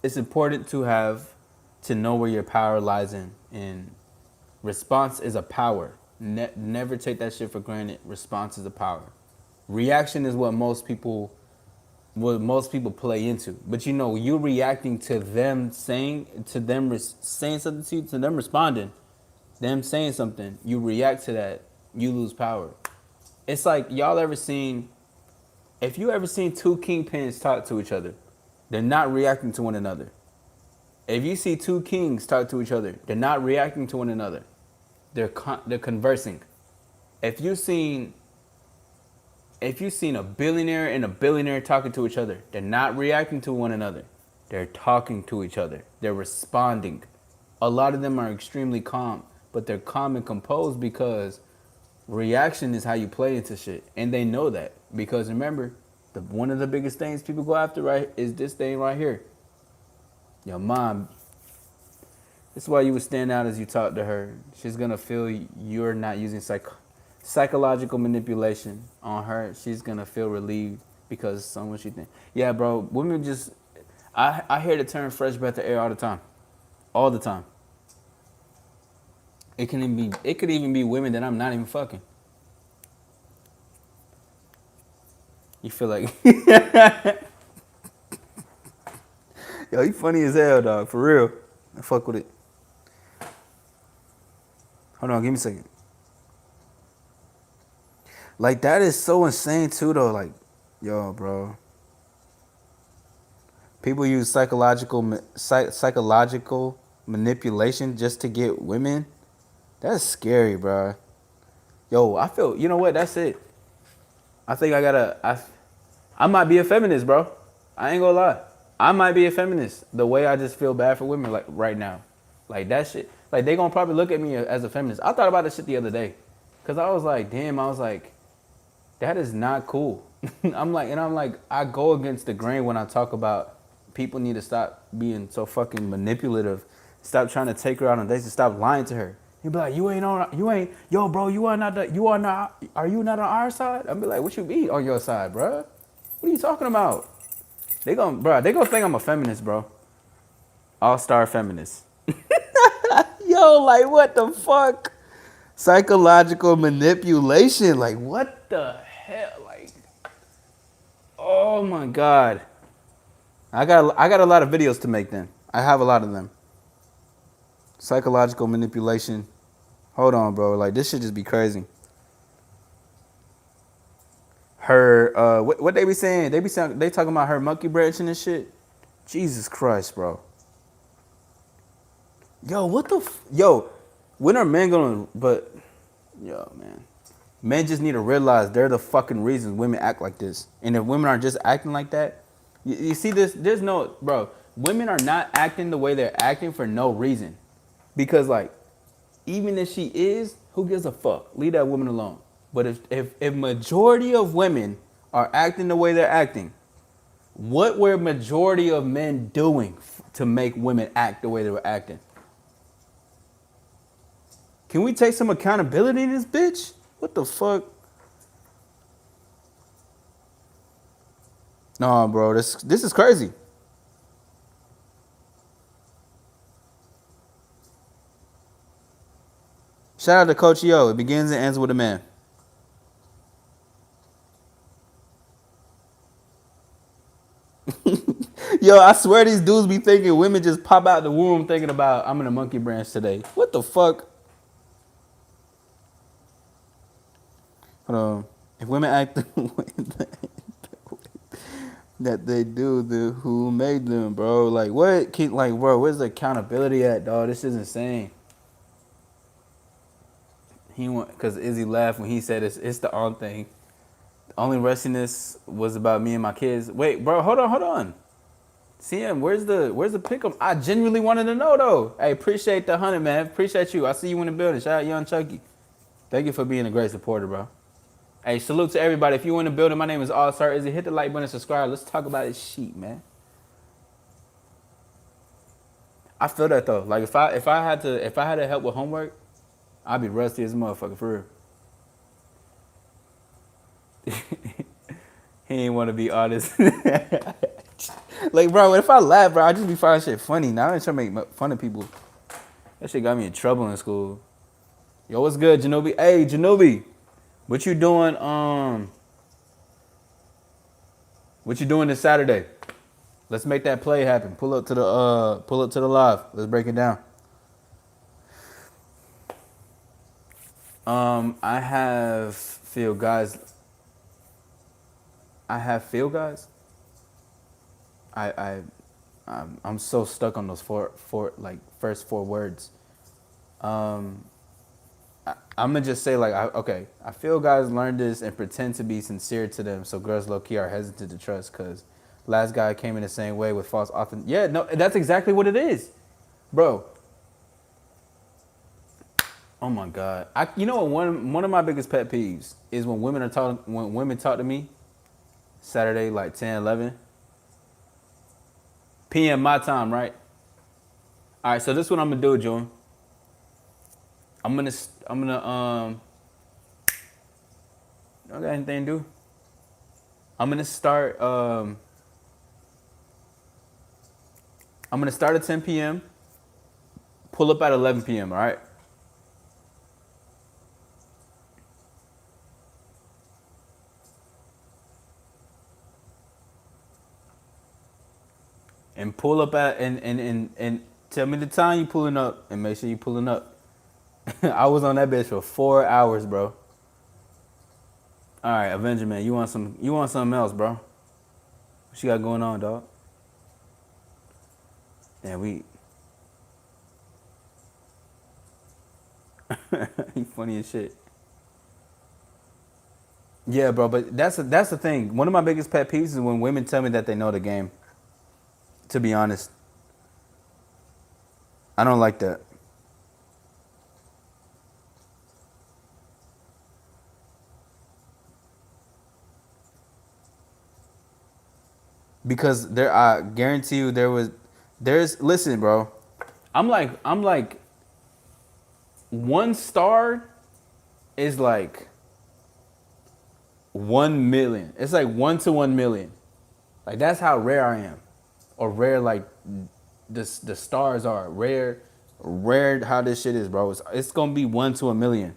it's important to know where your power lies in. And response is a power. Never take that shit for granted. Response is a power. Reaction is what most people play into. But you're reacting to them saying something to you, to them responding, them saying something. You react to that, you lose power. It's like if you ever seen two kingpins talk to each other, they're not reacting to one another. If you see two kings talk to each other, they're not reacting to one another. They're conversing. If you seen a billionaire and a billionaire talking to each other, they're not reacting to one another. They're talking to each other. They're responding. A lot of them are extremely calm, but they're calm and composed because reaction is how you play into shit. And they know that because remember, one of the biggest things people go after, right, is this thing right here. Your mom. This is why you would stand out as you talk to her. She's going to feel you're not using psychological manipulation on her. She's going to feel relieved because someone she thinks. Yeah, bro, women just... I hear the term fresh breath of air all the time. All the time. It could even be women that I'm not even fucking. You feel like... Yo, you funny as hell, dog. For real. I fuck with it. Hold on, give me a second. Like, that is so insane, too, though. Like, yo, bro. People use psychological manipulation just to get women. That's scary, bro. Yo, I feel... You know what? That's it. I think I I might be a feminist, bro. I ain't gonna lie. I might be a feminist. The way I just feel bad for women like right now. Like that shit. Like they gonna probably look at me as a feminist. I thought about this shit the other day. Cause I was like, damn, I was like, that is not cool. I'm like, I go against the grain when I talk about people need to stop being so fucking manipulative. Stop trying to take her out on dates and stop lying to her. He'd be like, yo, bro, are you not on our side? I'd be like, what you mean on your side, bro? What are you talking about? They gonna think I'm a feminist, bro. All-star feminist. Yo, like, what the fuck? Psychological manipulation. Like, what the hell? Like, oh my God. I got a lot of videos to make then. I have a lot of them. Psychological manipulation. Hold on, bro. Like, this should just be crazy. Her, what they be saying? They talking about her monkey branching and shit. Jesus Christ, bro. Yo, what the yo, when are men gonna, but, yo, man. Men just need to realize they're the fucking reasons women act like this. And if women are just acting like that, you see this, there's no, bro, women are not acting the way they're acting for no reason. Because, like, even if she is, who gives a fuck? Leave that woman alone. But if majority of women are acting the way they're acting, what were majority of men doing to make women act the way they were acting? Can we take some accountability in this bitch? What the fuck? No, bro, this is crazy. Shout out to Coach Yo. It begins and ends with a man. Yo, I swear these dudes be thinking women just pop out the womb thinking about I'm in a monkey branch today. What the fuck? Hold on. If women act the way that they do, then who made them, bro? Like what? Like, bro, where's the accountability at, dog? This is insane. He went because Izzy laughed when he said it's the on thing. The only rustiness was about me and my kids. Wait, bro, hold on. CM, where's the pick'em? I genuinely wanted to know though. Hey, appreciate the 100, man. Appreciate you. I see you in the building. Shout out Young Chucky. Thank you for being a great supporter, bro. Hey, salute to everybody. If you in the building, my name is All Star Izzy. Hit the like button and subscribe. Let's talk about this shit, man. I feel that though. Like if I had to help with homework, I'd be rusty as a motherfucker for real. He ain't want to be honest. Like, bro, if I laugh, bro, I just be finding shit funny. Now I ain't trying to make fun of people. That shit got me in trouble in school. Yo, what's good, Janobi? Hey, Janobi, what you doing? What you doing this Saturday? Let's make that play happen. Pull up to the live. Let's break it down. I have field guys. I'm so stuck on those four like first four words. I'm gonna just say like I feel guys learn this and pretend to be sincere to them, so girls low key are hesitant to trust because last guy came in the same way with false often. Yeah, no, that's exactly what it is, bro. Oh my God, you know what? One of my biggest pet peeves is when women talk to me Saturday like 10, 11 p.m. my time, right? All right, so this is what I'm gonna do, June. I'm gonna I got anything to do? I'm gonna start at 10 p.m. Pull up at 11 p.m. All right. And pull up at and tell me the time you pulling up and make sure you pulling up. I was on that bitch for 4 hours, bro. All right, Avenger man, you want something else, bro? What you got going on, dog? Yeah, you funny as shit. Yeah, bro. But that's the thing. One of my biggest pet peeves is when women tell me that they know the game. To be honest, I don't like that because there. I guarantee you, there's. Listen, bro. I'm like 1 star is like 1 million. It's like 1 to 1 million. Like that's how rare I am, or rare like the stars are rare. How this shit is, bro. It's gonna be 1 to 1 million.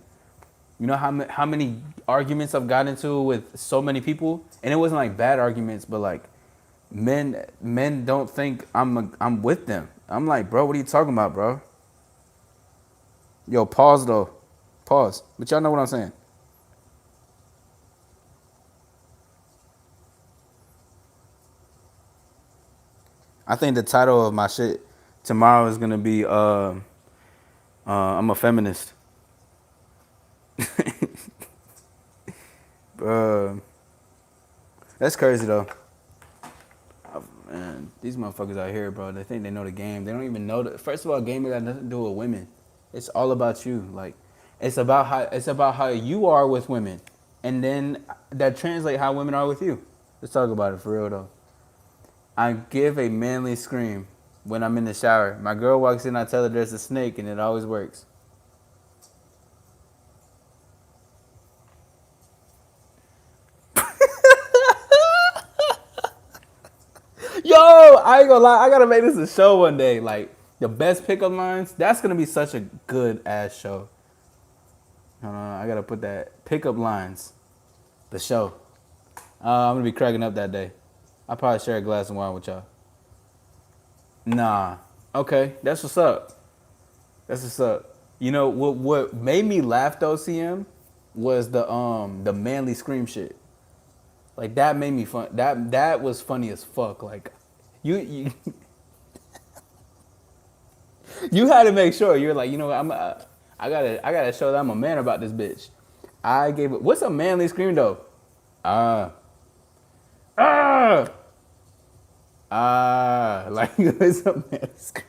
You know how many arguments I've gotten into with so many people, and it wasn't like bad arguments, but like men don't think I'm with them. I'm like, bro, what are you talking about, bro? Yo, pause though, pause. But y'all know what I'm saying. I think the title of my shit tomorrow is gonna be I'm a feminist. Uh, that's crazy though. Man, these motherfuckers out here, bro, they think they know the game. They don't even know the first of all, gaming got nothing to do with women. It's all about you. Like it's about how you are with women. And then that translate how women are with you. Let's talk about it for real though. I give a manly scream when I'm in the shower. My girl walks in, I tell her there's a snake and it always works. Yo, I ain't gonna lie, I gotta make this a show one day. Like the best pickup lines. That's gonna be such a good ass show. Hold on, I gotta put that pickup lines. The show. I'm gonna be cracking up that day. I'll probably share a glass of wine with y'all. Nah. Okay, that's what's up. That's what's up. You know what made me laugh though, CM, was the manly scream shit. Like that made me fun. That was funny as fuck. Like you you had to make sure you're like, you know, I gotta show that I'm a man about this bitch. I gave it. What's a manly scream though? Ah, ah, like it's a manly scream.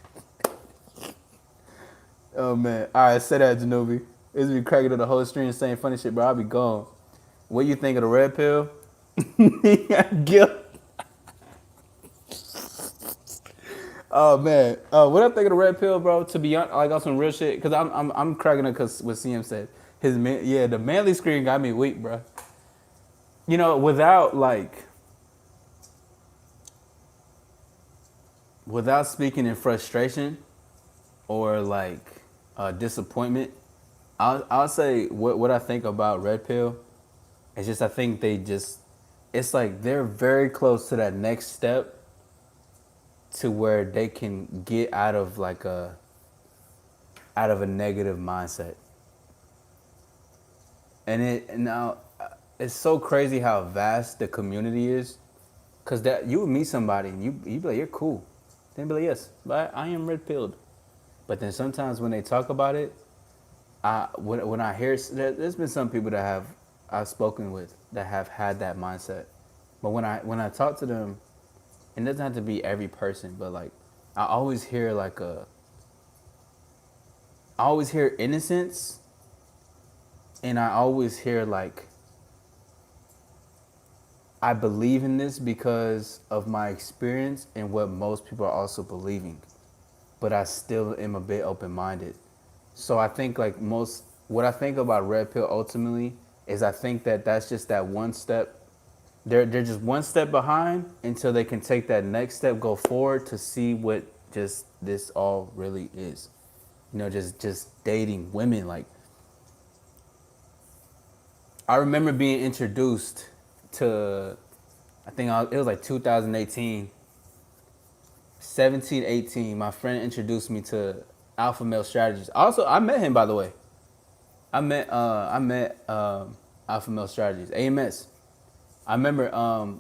Oh man. All right, say that, Janobi. It's be cracking to the whole stream saying funny shit, bro. I'll be gone. What you think of the red pill? Gil. Oh man. What I think of the red pill, bro? To be honest, like on some real shit, cause I'm cracking up cause what CM said. Yeah, the manly screen got me weak, bro. You know, without speaking in frustration or like disappointment, I'll say what I think about red pill. It's just I think it's like they're very close to that next step to where they can get out of a negative mindset. And now it's so crazy how vast the community is, cause that you would meet somebody and you be like you're cool, then be like yes, but I am red pilled. But then sometimes when they talk about it, when I hear there's been some people that I've spoken with that have had that mindset, but when I talk to them, it doesn't have to be every person, but like I always hear I always hear innocence, and I always hear like I believe in this because of my experience and what most people are also believing, but I still am a bit open minded. So I think like what I think about red pill ultimately is I think that that's just that one step. They're just one step behind until they can take that next step, go forward to see what just this all really is. You know, just dating women. Like I remember being introduced to, it was like 2018, 17, 18. My friend introduced me to Alpha Male Strategies. Also, I met him by the way. I met Alpha Male Strategies, AMS. I remember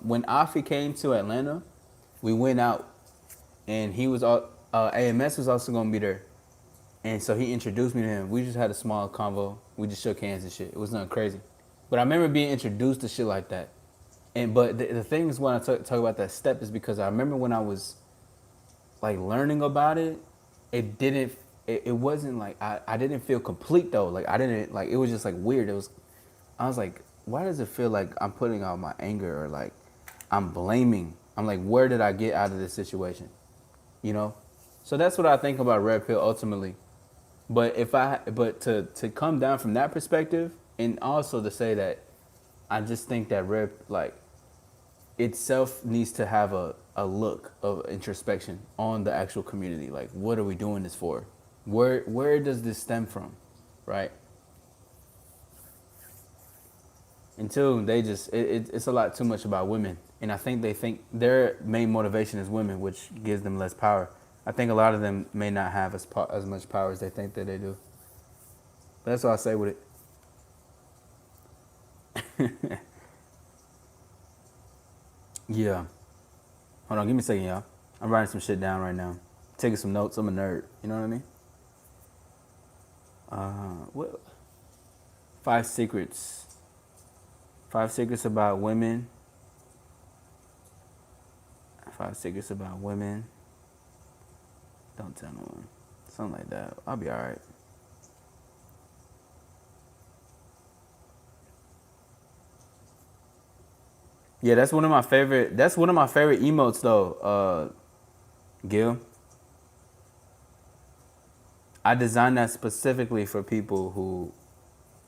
when Afi came to Atlanta, we went out, and he was AMS was also gonna be there, and so he introduced me to him. We just had a small convo. We just shook hands and shit. It was nothing crazy. But I remember being introduced to shit like that. And but the thing is when I talk about that step is because I remember when I was like learning about it, it didn't it wasn't like I didn't feel complete though. Like I didn't like it was just like weird. It was I was like, why does it feel like I'm putting out my anger or like I'm blaming? I'm like, where did I get out of this situation? You know? So that's what I think about red pill ultimately. But to come down from that perspective and also to say that I just think that red like itself needs to have a look of introspection on the actual community. Like, what are we doing this for? Where does this stem from, right? Until they just it's a lot too much about women, and I think they think their main motivation is women, which gives them less power. I think a lot of them may not have as much power as they think that they do. But that's what I say with it. Yeah. Hold on, give me a second, y'all. I'm writing some shit down right now. Taking some notes. I'm a nerd. You know what I mean? What? 5 secrets. 5 secrets about women. 5 secrets about women. Don't tell no one. Something like that. I'll be alright. Yeah, that's one of my favorite. That's one of my favorite emotes though. Gil. I designed that specifically for people who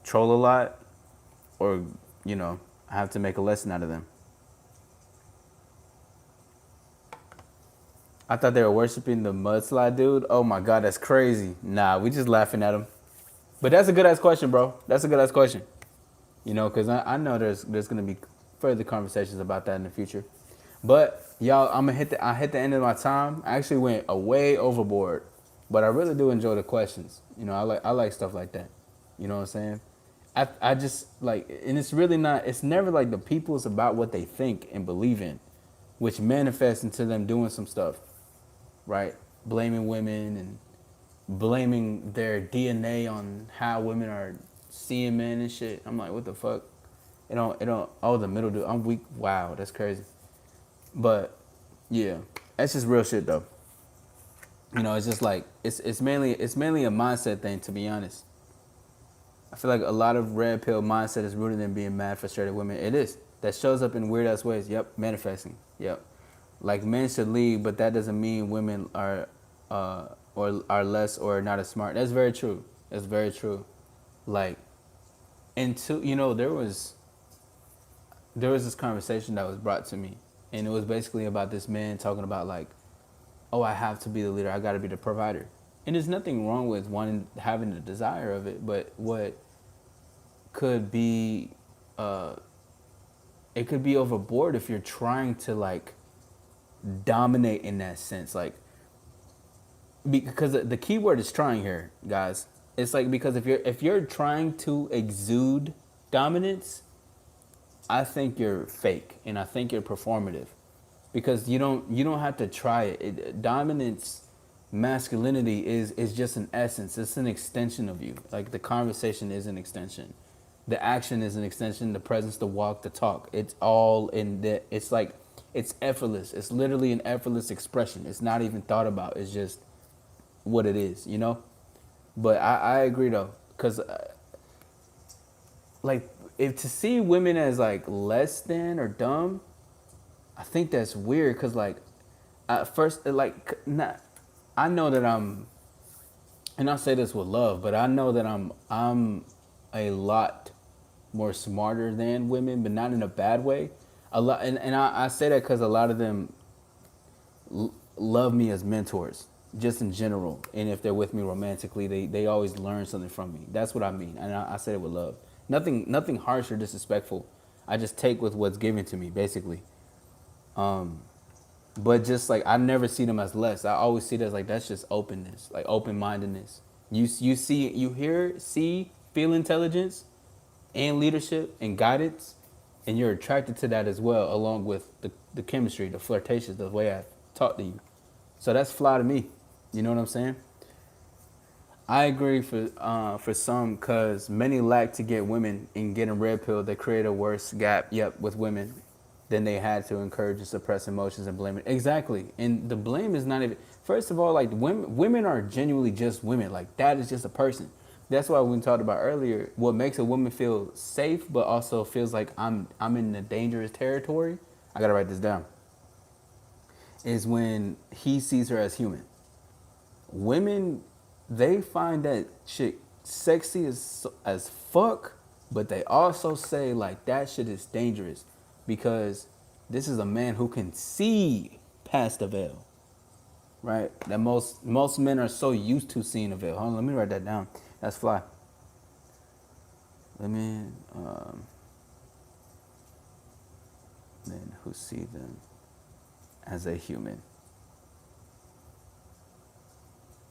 troll a lot, or you know, I have to make a lesson out of them. I thought they were worshiping the mudslide dude. Oh my god, that's crazy. Nah, we just laughing at him. But that's a good ass question, bro. That's a good ass question. You know, because I know there's gonna be further conversations about that in the future. But y'all, I hit the end of my time. I actually went a way overboard, but I really do enjoy the questions. You know, I like stuff like that. You know what I'm saying? I just like, and it's really not. It's never like the people. It's about what they think and believe in, which manifests into them doing some stuff, right? Blaming women and blaming their DNA on how women are seeing men and shit. I'm like, what the fuck? It don't. Oh, the middle dude. I'm weak. Wow, that's crazy. But yeah, that's just real shit though. You know, it's just like it's mainly a mindset thing, to be honest. I feel like a lot of red pill mindset is rooted in being mad, frustrated women. It is. That shows up in weird ass ways. Yep, manifesting. Yep. Like men should lead, but that doesn't mean women are or are less or not as smart. That's very true. That's very true. Like, and two, you know, there was this conversation that was brought to me, and it was basically about this man talking about like, oh, I have to be the leader. I got to be the provider. And there's nothing wrong with wanting having the desire of it, but what could be it could be overboard if you're trying to like dominate in that sense, like because the key word is trying here, guys. It's like because if you're trying to exude dominance, I think you're fake and I think you're performative because you don't have to try dominance, masculinity is just an essence. It's an extension of you. Like the conversation is an extension, the action is an extension. The presence, the walk, the talk. It's all in the. It's like it's effortless. It's literally an effortless expression. It's not even thought about. It's just what it is. You know. But I agree though, cause like if to see women as like less than or dumb, I think that's weird. Cause like at first like not, I know that I'm, and I say this with love, but I know that I'm a lot more smarter than women, but not in a bad way. A lot, and I say that because a lot of them love me as mentors, just in general. And if they're with me romantically, they always learn something from me. That's what I mean, and I say it with love. Nothing harsh or disrespectful. I just take with what's given to me, basically. But just like I never see them as less. I always see it as like that's just openness, like open mindedness. You see, you hear, see, feel intelligence and leadership and guidance, and you're attracted to that as well, along with the chemistry, the flirtations, the way I talk to you. So that's fly to me. You know what I'm saying? I agree for some, cause many lack to get women and getting red pill. They create a worse gap. Yep, with women, than they had to encourage and suppress emotions and blame it. Exactly, and the blame is not even. First of all, like women are genuinely just women. Like that is just a person. That's why we talked about earlier. What makes a woman feel safe, but also feels like I'm in the dangerous territory. I gotta write this down. Is when he sees her as human. Women, they find that shit sexy as fuck, but they also say like that shit is dangerous because this is a man who can see past the veil, right? That most men are so used to seeing a veil. Hold on, let me write that down. That's fly. Let me men who see them as a human.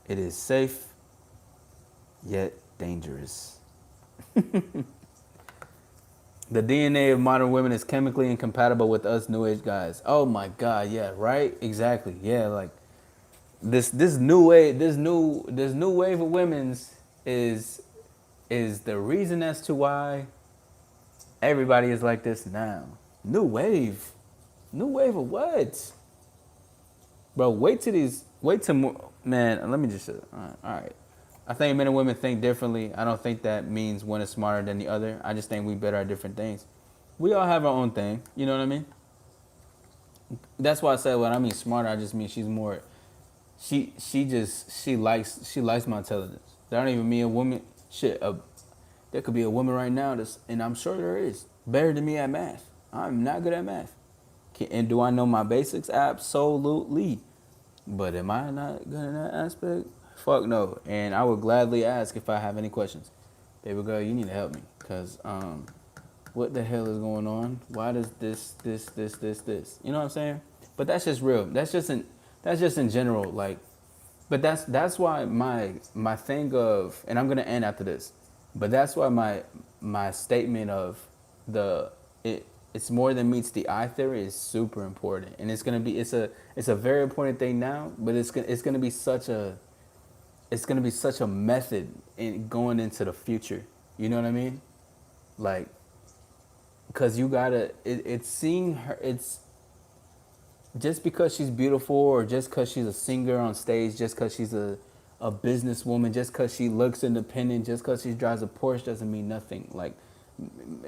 It is safe yet dangerous. The DNA of modern women is chemically incompatible with us new age guys. Oh my god, yeah, right? Exactly. Yeah, like this new wave, this new wave of women's is is the reason as to why everybody is like this now. New wave. New wave of what? Bro, wait till more, man, let me just, all right. I think men and women think differently. I don't think that means one is smarter than the other. I just think we better at different things. We all have our own thing. You know what I mean? That's why I said when I mean smarter, I just mean she's more. She likes my intelligence. That don't even mean a woman. Shit, there could be a woman right now that's, and I'm sure there is, better than me at math. I'm not good at math. And do I know my basics? Absolutely. But am I not good in that aspect? Fuck no. And I would gladly ask if I have any questions. Baby girl, you need to help me. Because what the hell is going on? Why does this? You know what I'm saying? But that's just real. That's just in general. Like, but that's why my thing of, and I'm gonna end after this. But that's why my statement of it's more than meets the eye theory is super important, and it's a very important thing now. But it's gonna be such a method in going into the future. You know what I mean? Like, cause you gotta it's seeing her. It's just because she's beautiful, or just because she's a singer on stage, just because she's a businesswoman, just because she looks independent, just because she drives a Porsche doesn't mean nothing. Like,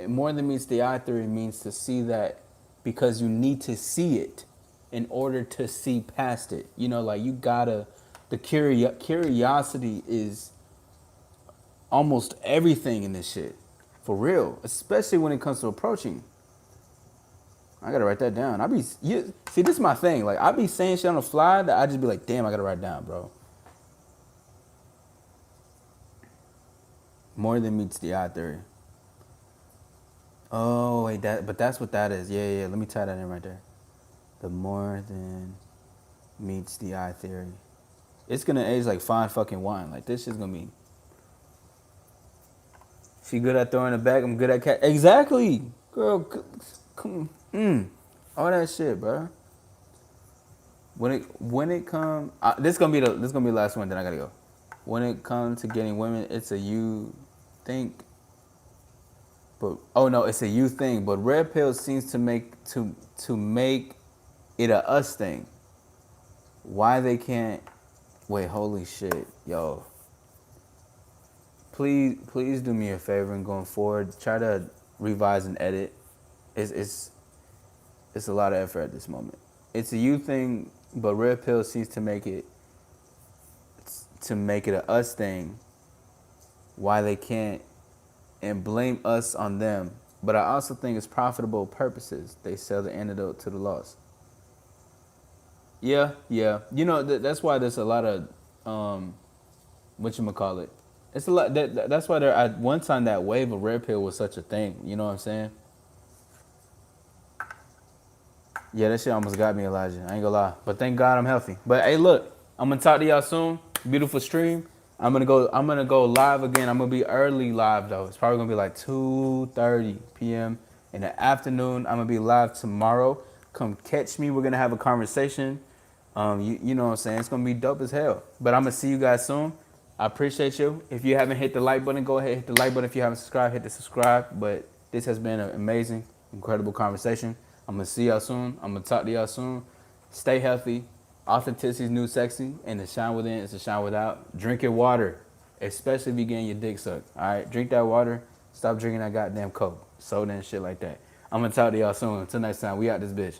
more than meets the eye theory means to see that because you need to see it in order to see past it. You know, like you gotta, the curiosity is almost everything in this shit. For real. Especially when it comes to approaching. I gotta write that down. See, this is my thing. Like, I be saying shit on the fly that I just be like, damn, I gotta write down, bro. More than meets the eye theory. Oh wait, but that's what that is. Yeah, yeah. Let me tie that in right there. The more than meets the eye theory. It's gonna age like fine fucking wine. Like, this shit's gonna be. She good at throwing it back. I'm good at catch. Exactly, girl. Come, all that shit, bro. When it come, this gonna be the last one. Then I gotta go. When it comes to getting women, it's a you think, but oh no, it's a you thing. But red pill seems to make it a us thing. Why they can't? Wait, holy shit, yo. Please do me a favor and going forward, try to revise and edit. It's a lot of effort at this moment. It's a you thing, but red pill seems to make it a us thing. Why they can't, and blame us on them. But I also think it's profitable purposes. They sell the antidote to the loss. Yeah, yeah. You know that's why there's a lot of whatchamacallit. It's a lot. That's why there at one time that wave of red pill was such a thing. You know what I'm saying? Yeah, that shit almost got me, Elijah. I ain't gonna lie. But thank God I'm healthy. But hey, look, I'm gonna talk to y'all soon. Beautiful stream. I'm gonna go live again. I'm gonna be early live though. It's probably gonna be like 2:30 p.m. in the afternoon. I'm gonna be live tomorrow. Come catch me. We're gonna have a conversation. You know what I'm saying? It's gonna be dope as hell. But I'm gonna see you guys soon. I appreciate you. If you haven't hit the like button, go ahead, hit the like button. If you haven't subscribed, hit the subscribe. But this has been an amazing, incredible conversation. I'm going to see y'all soon. I'm going to talk to y'all soon. Stay healthy. Authenticity is new sexy. And the shine within is the shine without. Drink your water, especially if you're getting your dick sucked. All right? Drink that water. Stop drinking that goddamn Coke, soda, and shit like that. I'm going to talk to y'all soon. Until next time, we out this bitch.